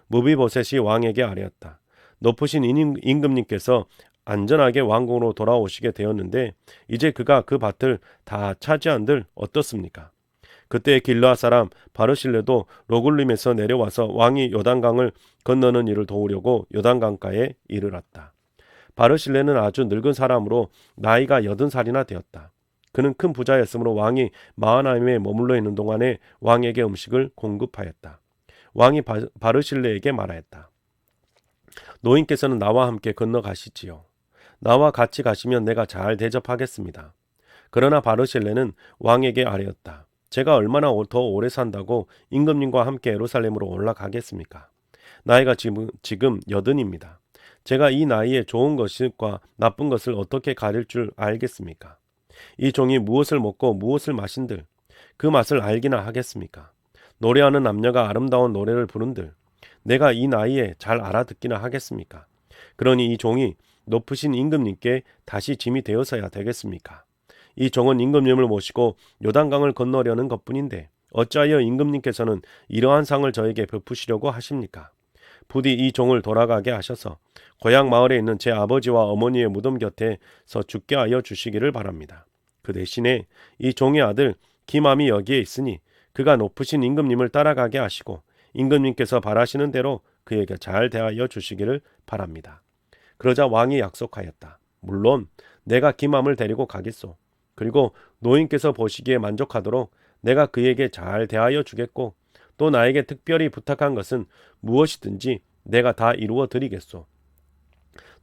무비보셋이 왕에게 아뢰었다. 높으신 임금님께서 안전하게 왕궁으로 돌아오시게 되었는데 이제 그가 그 밭을 다 차지한들 어떻습니까? 그때 길르앗 사람 바르실레도 로굴림에서 내려와서 왕이 요단강을 건너는 일을 도우려고 요단강가에 이르렀다. 바르실레는 아주 늙은 사람으로 나이가 80살이나 되었다. 그는 큰 부자였으므로 왕이 마하나임에 머물러 있는 동안에 왕에게 음식을 공급하였다. 왕이 바르실레에게 말하였다. 노인께서는 나와 함께 건너가시지요. 나와 같이 가시면 내가 잘 대접하겠습니다. 그러나 바르실레는 왕에게 아뢰었다. 제가 얼마나 더 오래 산다고 임금님과 함께 예루살렘으로 올라가겠습니까? 나이가 지금 80입니다. 제가 이 나이에 좋은 것과 나쁜 것을 어떻게 가릴 줄 알겠습니까? 이 종이 무엇을 먹고 무엇을 마신들 그 맛을 알기나 하겠습니까? 노래하는 남녀가 아름다운 노래를 부른들 내가 이 나이에 잘 알아듣기나 하겠습니까? 그러니 이 종이 높으신 임금님께 다시 짐이 되어서야 되겠습니까? 이 종은 임금님을 모시고 요단강을 건너려는 것뿐인데 어찌하여 임금님께서는 이러한 상을 저에게 베푸시려고 하십니까? 부디 이 종을 돌아가게 하셔서 고향 마을에 있는 제 아버지와 어머니의 무덤 곁에서 죽게 하여 주시기를 바랍니다. 그 대신에 이 종의 아들 기맘이 여기에 있으니 그가 높으신 임금님을 따라가게 하시고 임금님께서 바라시는 대로 그에게 잘 대하여 주시기를 바랍니다. 그러자 왕이 약속하였다. 물론 내가 기맘을 데리고 가겠소. 그리고 노인께서 보시기에 만족하도록 내가 그에게 잘 대하여 주겠고 또 나에게 특별히 부탁한 것은 무엇이든지 내가 다 이루어 드리겠소.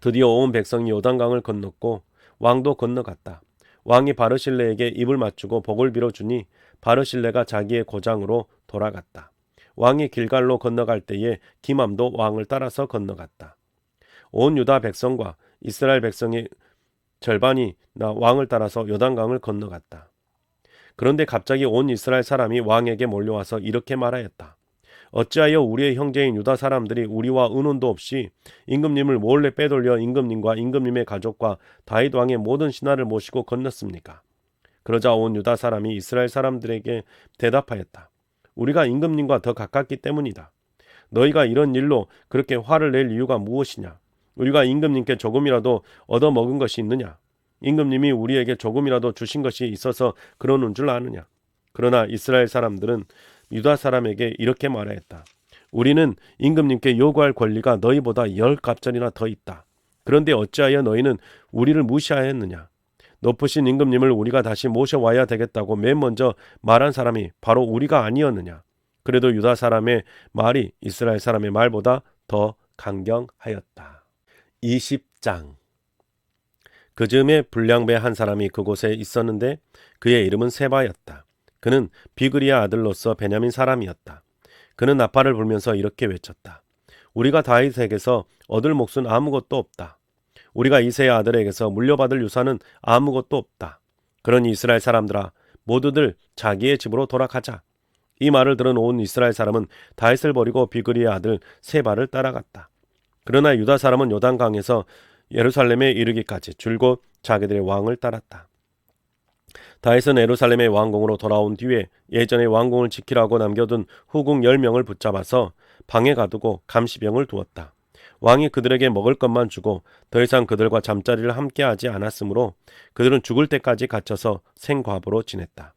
드디어 온 백성이 요단강을 건넜고 왕도 건너갔다. 왕이 바르실레에게 입을 맞추고 복을 빌어주니 바르실레가 자기의 고장으로 돌아갔다. 왕이 길갈로 건너갈 때에 기맘도 왕을 따라서 건너갔다. 온 유다 백성과 이스라엘 백성의 절반이 왕을 따라서 요단강을 건너갔다. 그런데 갑자기 온 이스라엘 사람이 왕에게 몰려와서 이렇게 말하였다. 어찌하여 우리의 형제인 유다 사람들이 우리와 의논도 없이 임금님을 몰래 빼돌려 임금님과 임금님의 가족과 다윗 왕의 모든 신하를 모시고 건넜습니까? 그러자 온 유다 사람이 이스라엘 사람들에게 대답하였다. 우리가 임금님과 더 가깝기 때문이다. 너희가 이런 일로 그렇게 화를 낼 이유가 무엇이냐? 우리가 임금님께 조금이라도 얻어먹은 것이 있느냐? 임금님이 우리에게 조금이라도 주신 것이 있어서 그러는 줄 아느냐? 그러나 이스라엘 사람들은 유다 사람에게 이렇게 말하였다. 우리는 임금님께 요구할 권리가 너희보다 10갑절이나 더 있다. 그런데 어찌하여 너희는 우리를 무시하였느냐? 높으신 임금님을 우리가 다시 모셔와야 되겠다고 맨 먼저 말한 사람이 바로 우리가 아니었느냐? 그래도 유다 사람의 말이 이스라엘 사람의 말보다 더 강경하였다. 20장. 그 즈음에 불량배 한 사람이 그곳에 있었는데 그의 이름은 세바였다. 그는 비그리의 아들로서 베냐민 사람이었다. 그는 나팔을 불면서 이렇게 외쳤다. 우리가 다윗에게서 얻을 몫은 아무것도 없다. 우리가 이새의 아들에게서 물려받을 유산은 아무것도 없다. 그러니 이스라엘 사람들아, 모두들 자기의 집으로 돌아가자. 이 말을 들은 온 이스라엘 사람은 다윗을 버리고 비그리의 아들 세바를 따라갔다. 그러나 유다 사람은 요단강에서 예루살렘에 이르기까지 줄곧 자기들의 왕을 따랐다. 다윗은 예루살렘의 왕궁으로 돌아온 뒤에 예전에 왕궁을 지키라고 남겨둔 후궁 10명을 붙잡아서 방에 가두고 감시병을 두었다. 왕이 그들에게 먹을 것만 주고 더 이상 그들과 잠자리를 함께하지 않았으므로 그들은 죽을 때까지 갇혀서 생과부로 지냈다.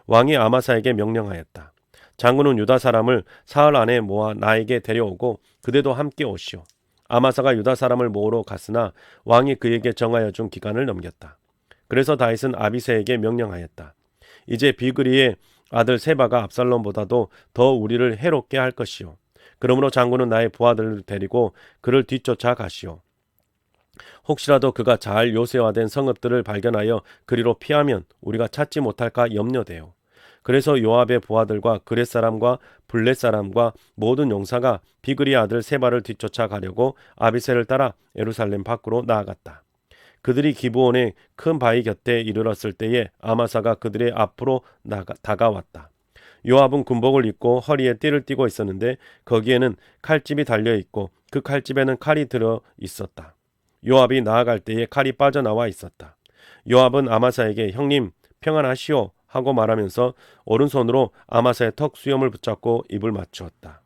왕이 아마사에게 명령하였다. 장군은 유다 사람을 사흘 안에 모아 나에게 데려오고 그대도 함께 오시오. 아마사가 유다 사람을 모으러 갔으나 왕이 그에게 정하여 준 기간을 넘겼다. 그래서 다윗은 아비새에게 명령하였다. 이제 비그리의 아들 세바가 압살롬보다도 더 우리를 해롭게 할 것이오. 그러므로 장군은 나의 부하들을 데리고 그를 뒤쫓아 가시오. 혹시라도 그가 잘 요새화된 성읍들을 발견하여 그리로 피하면 우리가 찾지 못할까 염려되오. 그래서 요압의 부하들과 그렛 사람과 블렛 사람과 모든 용사가 비그리 아들 세바를 뒤쫓아 가려고 아비새를 따라 예루살렘 밖으로 나아갔다. 그들이 기브온의 큰 바위 곁에 이르렀을 때에 아마사가 그들의 앞으로 다가왔다. 요압은 군복을 입고 허리에 띠를 띠고 있었는데 거기에는 칼집이 달려 있고 그 칼집에는 칼이 들어 있었다. 요압이 나아갈 때에 칼이 빠져나와 있었다. 요압은 아마사에게 형님 평안하시오 하고 말하면서 오른손으로 아마사의 턱 수염을 붙잡고 입을 맞추었다.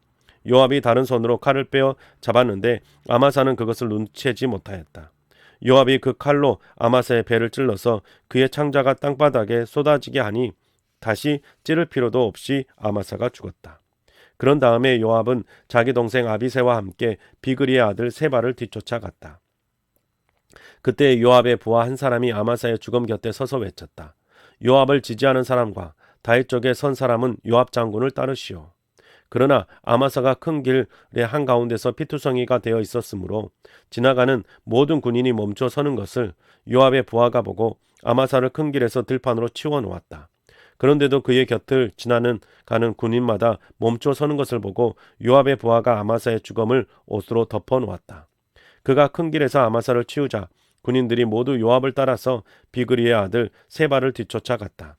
요압이 다른 손으로 칼을 빼어 잡았는데 아마사는 그것을 눈치채지 못하였다. 요압이 그 칼로 아마사의 배를 찔러서 그의 창자가 땅바닥에 쏟아지게 하니 다시 찌를 필요도 없이 아마사가 죽었다. 그런 다음에 요압은 자기 동생 아비새와 함께 비그리의 아들 세바를 뒤쫓아갔다. 그때 요압의 부하 한 사람이 아마사의 죽음 곁에 서서 외쳤다. 요압을 지지하는 사람과 다윗 쪽에 선 사람은 요압 장군을 따르시오. 그러나 아마사가 큰 길의 한가운데서 피투성이가 되어 있었으므로 지나가는 모든 군인이 멈춰 서는 것을 요압의 부하가 보고 아마사를 큰 길에서 들판으로 치워 놓았다. 그런데도 그의 곁을 가는 군인마다 멈춰 서는 것을 보고 요압의 부하가 아마사의 죽음을 옷으로 덮어 놓았다. 그가 큰 길에서 아마사를 치우자 군인들이 모두 요압을 따라서 비그리의 아들 세바를 뒤쫓아갔다.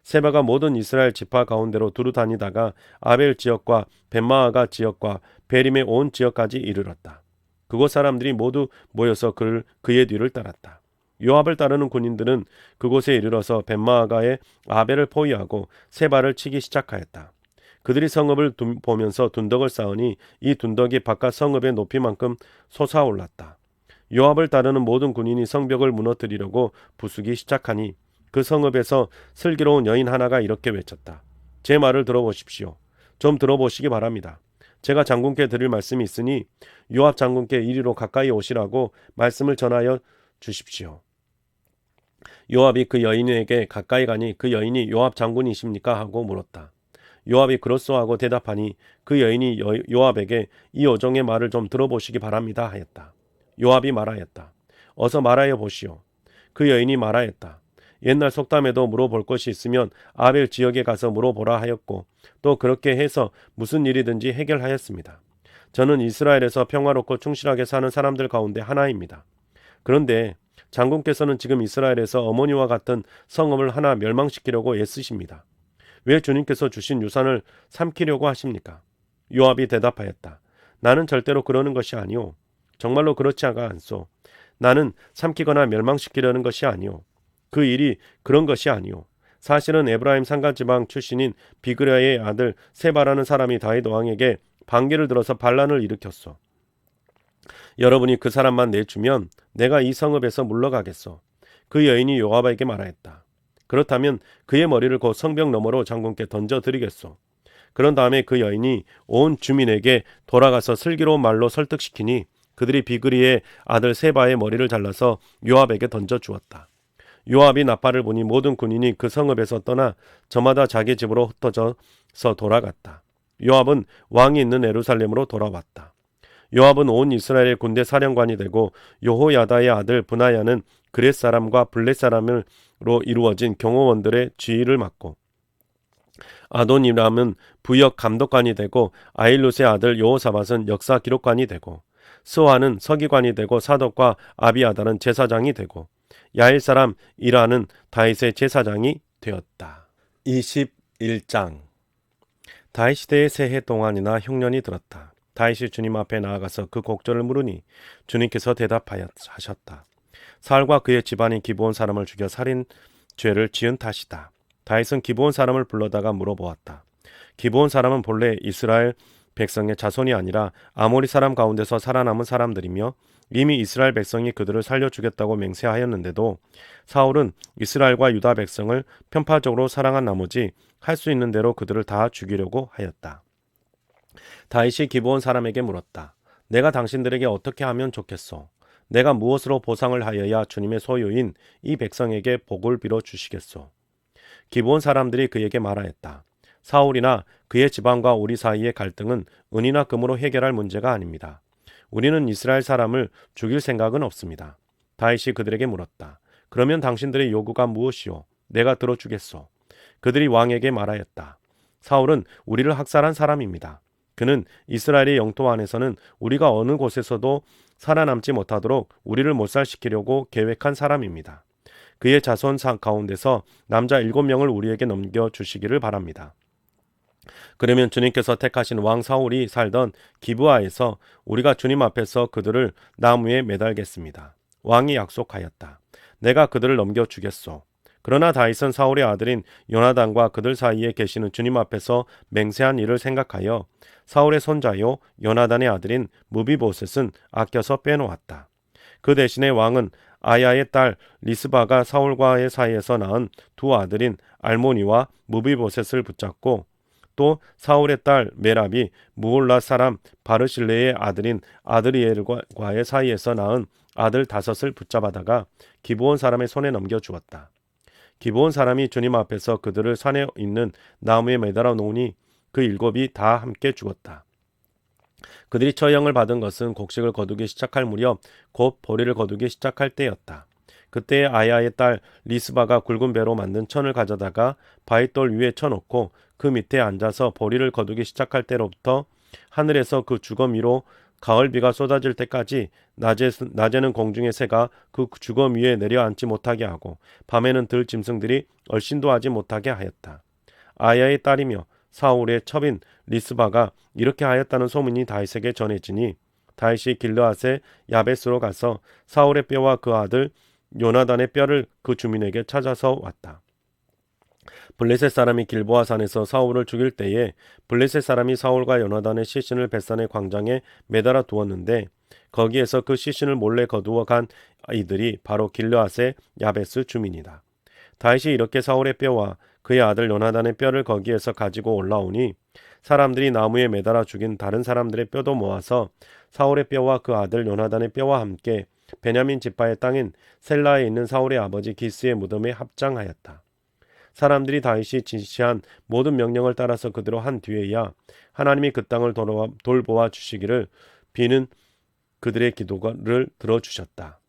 세바가 모든 이스라엘 지파 가운데로 두루 다니다가 아벨 지역과 벳마아가 지역과 베림의 온 지역까지 이르렀다. 그곳 사람들이 모두 모여서 그의 뒤를 따랐다. 요압을 따르는 군인들은 그곳에 이르러서 벳마아가의 아벨을 포위하고 세바를 치기 시작하였다. 그들이 성읍을 보면서 둔덕을 쌓으니 이 둔덕이 바깥 성읍의 높이만큼 솟아올랐다. 요압을 따르는 모든 군인이 성벽을 무너뜨리려고 부수기 시작하니 그 성읍에서 슬기로운 여인 하나가 이렇게 외쳤다. 제 말을 들어보십시오. 좀 들어보시기 바랍니다. 제가 장군께 드릴 말씀이 있으니 요압 장군께 이리로 가까이 오시라고 말씀을 전하여 주십시오. 요압이 그 여인에게 가까이 가니 그 여인이 요압 장군이십니까? 하고 물었다. 요압이 그렇소 하고 대답하니 그 여인이 요압에게 이 여종의 말을 좀 들어보시기 바랍니다 하였다. 요압이 말하였다. 어서 말하여 보시오. 그 여인이 말하였다. 옛날 속담에도 물어볼 것이 있으면 아벨 지역에 가서 물어보라 하였고 또 그렇게 해서 무슨 일이든지 해결하였습니다. 저는 이스라엘에서 평화롭고 충실하게 사는 사람들 가운데 하나입니다. 그런데 장군께서는 지금 이스라엘에서 어머니와 같은 성읍을 하나 멸망시키려고 애쓰십니다. 왜 주님께서 주신 유산을 삼키려고 하십니까? 요압이 대답하였다. 나는 절대로 그러는 것이 아니오. 정말로 그렇지 않소. 나는 삼키거나 멸망시키려는 것이 아니오. 그 일이 그런 것이 아니오. 사실은 에브라임 산가지방 출신인 비그리의 아들 세바라는 사람이 다윗 왕에게 반기를 들어서 반란을 일으켰소. 여러분이 그 사람만 내주면 내가 이 성읍에서 물러가겠소. 그 여인이 요압에게 말하였다. 그렇다면 그의 머리를 곧 성벽 너머로 장군께 던져드리겠소. 그런 다음에 그 여인이 온 주민에게 돌아가서 슬기로운 말로 설득시키니 그들이 비그리의 아들 세바의 머리를 잘라서 요압에게 던져주었다. 요압이 나팔을 보니 모든 군인이 그 성읍에서 떠나 저마다 자기 집으로 흩어져서 돌아갔다. 요압은 왕이 있는 예루살렘으로 돌아왔다. 요압은 온 이스라엘의 군대 사령관이 되고 여호야다의 아들 브나야는 그렛 사람과 블렛 사람으로 이루어진 경호원들의 지휘를 맡고 아도니람은 부역 감독관이 되고 아일룻의 아들 여호사밧은 역사 기록관이 되고 스와는 서기관이 되고 사독과 아비아달은 제사장이 되고 야일 사람 이라는 다윗의 제사장이 되었다. 21장. 다윗 시대의 새해 동안이나 흉년이 들었다. 다윗이 주님 앞에 나아가서 그 곡절을 물으니 주님께서 대답하셨다. 사울과 그의 집안이 기브온 사람을 죽여 살인 죄를 지은 탓이다. 다윗은 기브온 사람을 불러다가 물어보았다. 기브온 사람은 본래 이스라엘 백성의 자손이 아니라 아모리 사람 가운데서 살아남은 사람들이며 이미 이스라엘 백성이 그들을 살려주겠다고 맹세하였는데도 사울은 이스라엘과 유다 백성을 편파적으로 사랑한 나머지 할 수 있는 대로 그들을 다 죽이려고 하였다. 다윗이 기브온 사람에게 물었다. 내가 당신들에게 어떻게 하면 좋겠소? 내가 무엇으로 보상을 하여야 주님의 소유인 이 백성에게 복을 빌어 주시겠소? 기브온 사람들이 그에게 말하였다. 사울이나 그의 집안과 우리 사이의 갈등은 은이나 금으로 해결할 문제가 아닙니다. 우리는 이스라엘 사람을 죽일 생각은 없습니다. 다윗이 그들에게 물었다. 그러면 당신들의 요구가 무엇이오? 내가 들어주겠소. 그들이 왕에게 말하였다. 사울은 우리를 학살한 사람입니다. 그는 이스라엘의 영토 안에서는 우리가 어느 곳에서도 살아남지 못하도록 우리를 몰살시키려고 계획한 사람입니다. 그의 자손 가운데서 남자 7명을 우리에게 넘겨주시기를 바랍니다. 그러면 주님께서 택하신 왕 사울이 살던 기브아에서 우리가 주님 앞에서 그들을 나무에 매달겠습니다. 왕이 약속하였다. 내가 그들을 넘겨주겠소. 그러나 다윗은 사울의 아들인 요나단과 그들 사이에 계시는 주님 앞에서 맹세한 일을 생각하여 사울의 손자요 요나단의 아들인 무비보셋은 아껴서 빼놓았다. 그 대신에 왕은 아야의 딸 리스바가 사울과의 사이에서 낳은 두 아들인 알모니와 무비보셋을 붙잡고 또 사울의 딸 메랍이 무올라 사람 바르실레의 아들인 아드리엘과의 사이에서 낳은 아들 5을 붙잡아다가 기브온 사람의 손에 넘겨주었다. 기브온 사람이 주님 앞에서 그들을 산에 있는 나무에 매달아 놓으니 그 7이 다 함께 죽었다. 그들이 처형을 받은 것은 곡식을 거두기 시작할 무렵 곧 보리를 거두기 시작할 때였다. 그때 아야의 딸 리스바가 굵은 배로 만든 천을 가져다가 바위돌 위에 쳐놓고 그 밑에 앉아서 보리를 거두기 시작할 때로부터 하늘에서 그 주검 위로 가을비가 쏟아질 때까지 낮에는 공중의 새가 그 주검 위에 내려앉지 못하게 하고 밤에는 들 짐승들이 얼씬도 하지 못하게 하였다. 아야의 딸이며 사울의 첩인 리스바가 이렇게 하였다는 소문이 다윗에게 전해지니 다윗이 길르앗의 야베스로 가서 사울의 뼈와 그 아들 요나단의 뼈를 그 주민에게 찾아서 왔다. 블레셋 사람이 길보아 산에서 사울을 죽일 때에 블레셋 사람이 사울과 요나단의 시신을 벳산의 광장에 매달아 두었는데 거기에서 그 시신을 몰래 거두어 간 이들이 바로 길르앗의 야베스 주민이다. 다윗이 이렇게 사울의 뼈와 그의 아들 요나단의 뼈를 거기에서 가지고 올라오니 사람들이 나무에 매달아 죽인 다른 사람들의 뼈도 모아서 사울의 뼈와 그 아들 요나단의 뼈와 함께 베냐민 지파의 땅인 셀라에 있는 사울의 아버지 기스의 무덤에 합장하였다. 사람들이 다윗이 지시한 모든 명령을 따라서 그대로 한 뒤에야 하나님이 그 땅을 돌보아 주시기를 비는 그들의 기도를 들어주셨다.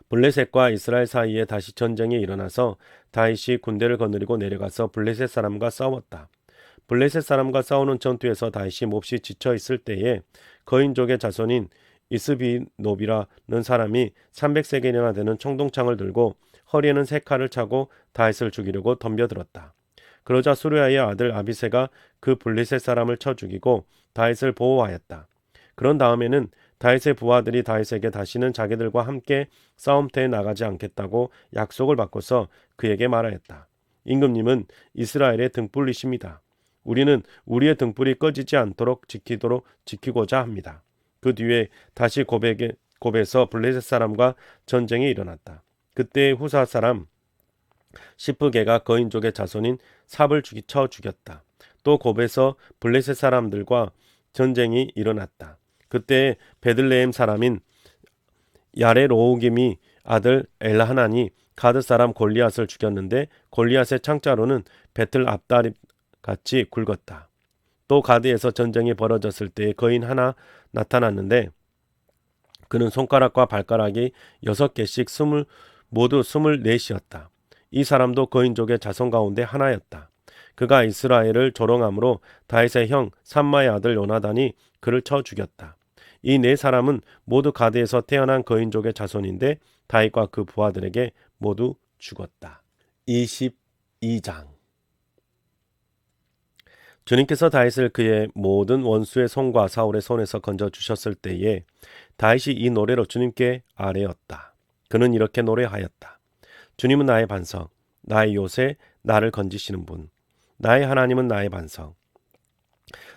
블레셋과 이스라엘 사이에 다시 전쟁이 일어나서 다윗이 군대를 거느리고 내려가서 블레셋 사람과 싸웠다. 블레셋 사람과 싸우는 전투에서 다윗이 몹시 지쳐 있을 때에 거인족의 자손인 이스비노비라는 사람이 300세겔이나 되는 청동창을 들고 허리에는 3칼을 차고 다윗을 죽이려고 덤벼들었다. 그러자 수르야의 아들 아비새가 그 블레셋 사람을 쳐 죽이고 다윗을 보호하였다. 그런 다음에는 다윗의 부하들이 다윗에게 다시는 자기들과 함께 싸움터에 나가지 않겠다고 약속을 받고서 그에게 말하였다. 임금님은 이스라엘의 등불이십니다. 우리는 우리의 등불이 꺼지지 않도록 지키고자 합니다. 그 뒤에 다시 곱에서 블레셋 사람과 전쟁이 일어났다. 그때 후사 사람 시프게가 거인족의 자손인 삽을 쳐 죽였다. 또 곱에서 블레셋 사람들과 전쟁이 일어났다. 그때 베들레헴 사람인 야레로오김이 아들 엘하난이 가드 사람 골리앗을 죽였는데 골리앗의 창자로는 베틀 앞다리 같이 굵었다. 또 가드에서 전쟁이 벌어졌을 때 거인 하나 나타났는데 그는 손가락과 발가락이 6개씩 모두 24이었다. 이 사람도 거인족의 자손 가운데 하나였다. 그가 이스라엘을 조롱함으로 다윗의 형 삼마의 아들 요나단이 그를 쳐 죽였다. 이 4사람은 모두 가드에서 태어난 거인족의 자손인데 다윗과 그 부하들에게 모두 죽었다. 22장. 주님께서 다윗을 그의 모든 원수의 손과 사울의 손에서 건져 주셨을 때에 다윗이 이 노래로 주님께 아뢰었다. 그는 이렇게 노래하였다. 주님은 나의 반석, 나의 요새, 나를 건지시는 분. 나의 하나님은 나의 반석,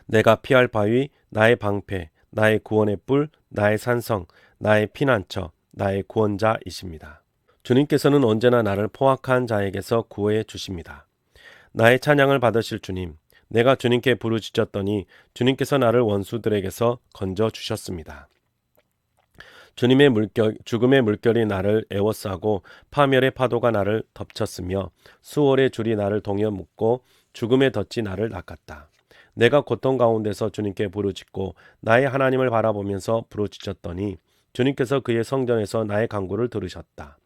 내가 피할 바위, 나의 방패, 나의 구원의 뿔, 나의 산성, 나의 피난처, 나의 구원자이십니다. 주님께서는 언제나 나를 포악한 자에게서 구해 주십니다. 나의 찬양을 받으실 주님, 내가 주님께 부르짖었더니 주님께서 나를 원수들에게서 건져 주셨습니다. 죽음의 물결이 나를 에워싸고 파멸의 파도가 나를 덮쳤으며 수월의 줄이 나를 동여 묶고 죽음의 덫이 나를 낚았다. 내가 고통 가운데서 주님께 부르짖고 나의 하나님을 바라보면서 부르짖었더니 주님께서 그의 성전에서 나의 간구를 들으셨다.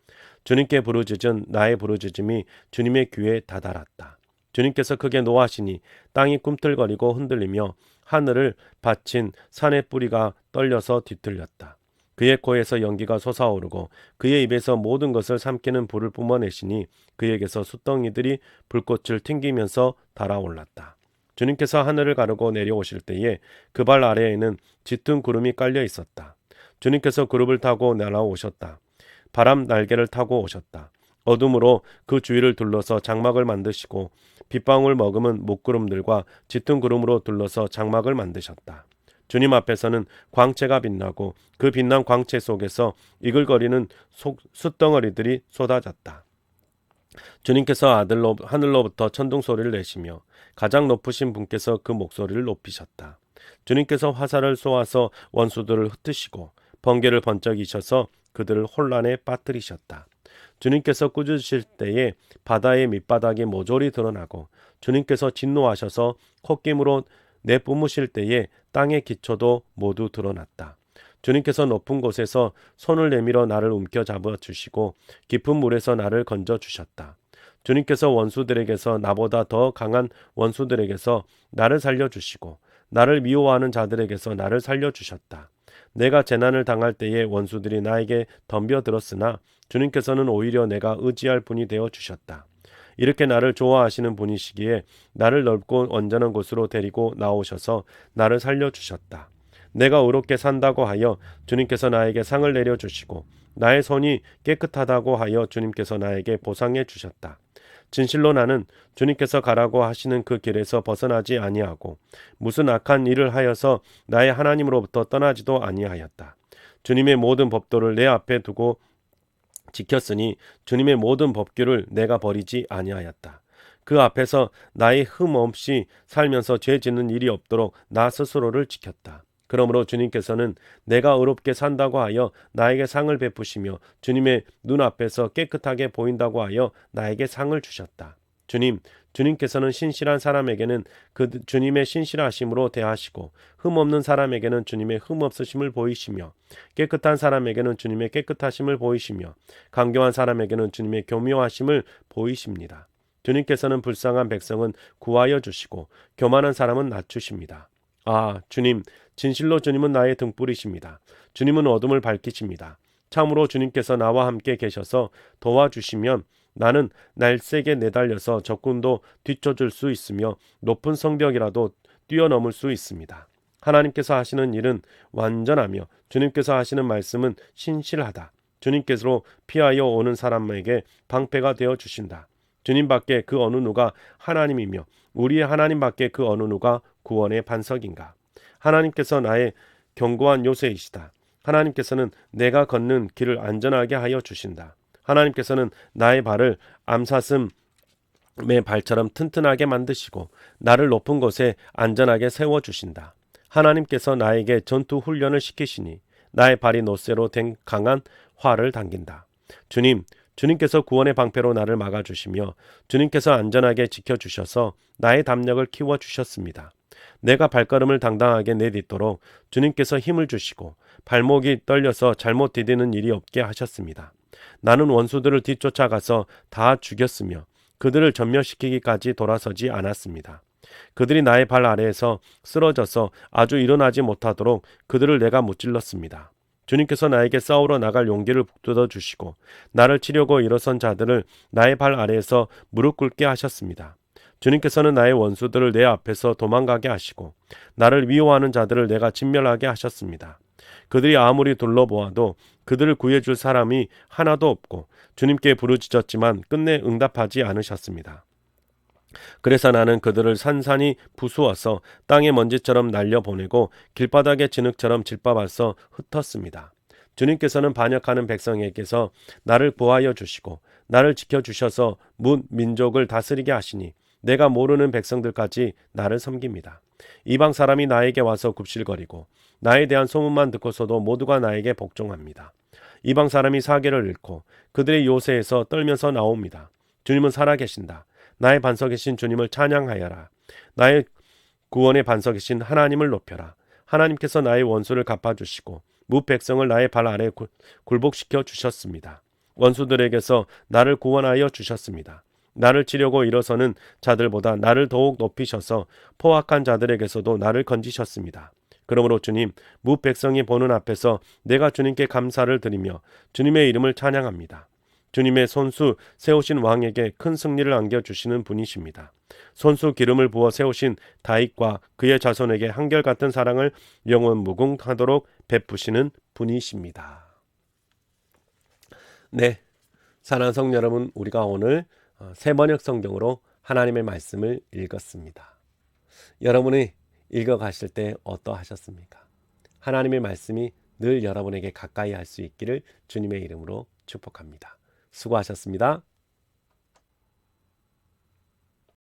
주님께 부르짖은 나의 부르짖음이 주님의 귀에 다다랐다. 주님께서 크게 노하시니 땅이 꿈틀거리고 흔들리며 하늘을 받친 산의 뿌리가 떨려서 뒤틀렸다. 그의 코에서 연기가 솟아오르고 그의 입에서 모든 것을 삼키는 불을 뿜어내시니 그에게서 숫덩이들이 불꽃을 튕기면서 달아올랐다. 주님께서 하늘을 가르고 내려오실 때에 그 발 아래에는 짙은 구름이 깔려 있었다. 주님께서 구름을 타고 날아오셨다. 바람 날개를 타고 오셨다. 어둠으로 그 주위를 둘러서 장막을 만드시고 빗방울 머금은 목구름들과 짙은 구름으로 둘러서 장막을 만드셨다. 주님 앞에서는 광채가 빛나고 그 빛난 광채 속에서 이글거리는 숫덩어리들이 쏟아졌다. 주님께서 하늘로부터 천둥 소리를 내시며 가장 높으신 분께서 그 목소리를 높이셨다. 주님께서 화살을 쏘아서 원수들을 흩으시고 번개를 번쩍이셔서 그들을 혼란에 빠뜨리셨다. 주님께서 꾸짖으실 때에 바다의 밑바닥이 모조리 드러나고 주님께서 진노하셔서 콧김으로 내뿜으실 때에 땅의 기초도 모두 드러났다. 주님께서 높은 곳에서 손을 내밀어 나를 움켜잡아 주시고 깊은 물에서 나를 건져 주셨다. 주님께서 원수들에게서 나보다 더 강한 원수들에게서 나를 살려주시고 나를 미워하는 자들에게서 나를 살려주셨다. 내가 재난을 당할 때에 원수들이 나에게 덤벼들었으나 주님께서는 오히려 내가 의지할 분이 되어 주셨다. 이렇게 나를 좋아하시는 분이시기에 나를 넓고 온전한 곳으로 데리고 나오셔서 나를 살려주셨다. 내가 의롭게 산다고 하여 주님께서 나에게 상을 내려주시고 나의 손이 깨끗하다고 하여 주님께서 나에게 보상해 주셨다. 진실로 나는 주님께서 가라고 하시는 그 길에서 벗어나지 아니하고 무슨 악한 일을 하여서 나의 하나님으로부터 떠나지도 아니하였다. 주님의 모든 법도를 내 앞에 두고 지켰으니 주님의 모든 법규를 내가 버리지 아니하였다. 그 앞에서 나의 흠 없이 살면서 죄 짓는 일이 없도록 나 스스로를 지켰다. 그러므로 주님께서는 내가 의롭게 산다고 하여 나에게 상을 베푸시며 주님의 눈앞에서 깨끗하게 보인다고 하여 나에게 상을 주셨다. 주님께서는 신실한 사람에게는 그 주님의 신실하심으로 대하시고 흠 없는 사람에게는 주님의 흠 없으심을 보이시며 깨끗한 사람에게는 주님의 깨끗하심을 보이시며 강교한 사람에게는 주님의 교묘하심을 보이십니다. 주님께서는 불쌍한 백성은 구하여 주시고 교만한 사람은 낮추십니다. 아, 주님, 진실로 주님은 나의 등불이십니다. 주님은 어둠을 밝히십니다. 참으로 주님께서 나와 함께 계셔서 도와주시면 나는 날쌔게 내달려서 적군도 뒤쫓을 수 있으며 높은 성벽이라도 뛰어넘을 수 있습니다. 하나님께서 하시는 일은 완전하며 주님께서 하시는 말씀은 신실하다. 주님께서로 피하여 오는 사람에게 방패가 되어 주신다. 주님밖에 그 어느 누가 하나님이며 우리의 하나님밖에 그 어느 누가 구원의 반석인가. 하나님께서 나의 견고한 요새이시다. 하나님께서는 내가 걷는 길을 안전하게 하여 주신다. 하나님께서는 나의 발을 암사슴의 발처럼 튼튼하게 만드시고 나를 높은 곳에 안전하게 세워주신다. 하나님께서 나에게 전투 훈련을 시키시니 나의 발이 노쇠로 된 강한 활을 당긴다. 주님께서 구원의 방패로 나를 막아주시며 주님께서 안전하게 지켜주셔서 나의 담력을 키워주셨습니다. 내가 발걸음을 당당하게 내딛도록 주님께서 힘을 주시고 발목이 떨려서 잘못 디디는 일이 없게 하셨습니다. 나는 원수들을 뒤쫓아가서 다 죽였으며 그들을 전멸시키기까지 돌아서지 않았습니다. 그들이 나의 발 아래에서 쓰러져서 아주 일어나지 못하도록 그들을 내가 무찔렀습니다. 주님께서 나에게 싸우러 나갈 용기를 북돋아 주시고 나를 치려고 일어선 자들을 나의 발 아래에서 무릎 꿇게 하셨습니다. 주님께서는 나의 원수들을 내 앞에서 도망가게 하시고 나를 미워하는 자들을 내가 진멸하게 하셨습니다. 그들이 아무리 둘러보아도 그들을 구해줄 사람이 하나도 없고 주님께 부르짖었지만 끝내 응답하지 않으셨습니다. 그래서 나는 그들을 산산이 부수어서 땅의 먼지처럼 날려보내고 길바닥의 진흙처럼 질밟아서 흩었습니다. 주님께서는 반역하는 백성에게서 나를 보호하여 주시고 나를 지켜주셔서 문 민족을 다스리게 하시니 내가 모르는 백성들까지 나를 섬깁니다. 이방 사람이 나에게 와서 굽실거리고 나에 대한 소문만 듣고서도 모두가 나에게 복종합니다. 이방 사람이 사계를 잃고 그들의 요새에서 떨면서 나옵니다. 주님은 살아계신다. 나의 반석이신 주님을 찬양하여라. 나의 구원의 반석이신 하나님을 높여라. 하나님께서 나의 원수를 갚아주시고 무백성을 나의 발 아래 굴복시켜 주셨습니다. 원수들에게서 나를 구원하여 주셨습니다. 나를 치려고 일어서는 자들보다 나를 더욱 높이셔서 포악한 자들에게서도 나를 건지셨습니다. 그러므로 주님, 무백성이 보는 앞에서 내가 주님께 감사를 드리며 주님의 이름을 찬양합니다. 주님의 손수 세우신 왕에게 큰 승리를 안겨주시는 분이십니다. 손수 기름을 부어 세우신 다윗과 그의 자손에게 한결같은 사랑을 영원 무궁하도록 베푸시는 분이십니다. 네, 사랑하는 성도 여러분, 우리가 오늘 세번역 성경으로 하나님의 말씀을 읽었습니다. 여러분이 읽어가실 때 어떠하셨습니까? 하나님의 말씀이 늘 여러분에게 가까이 할 수 있기를 주님의 이름으로 축복합니다. 수고하셨습니다.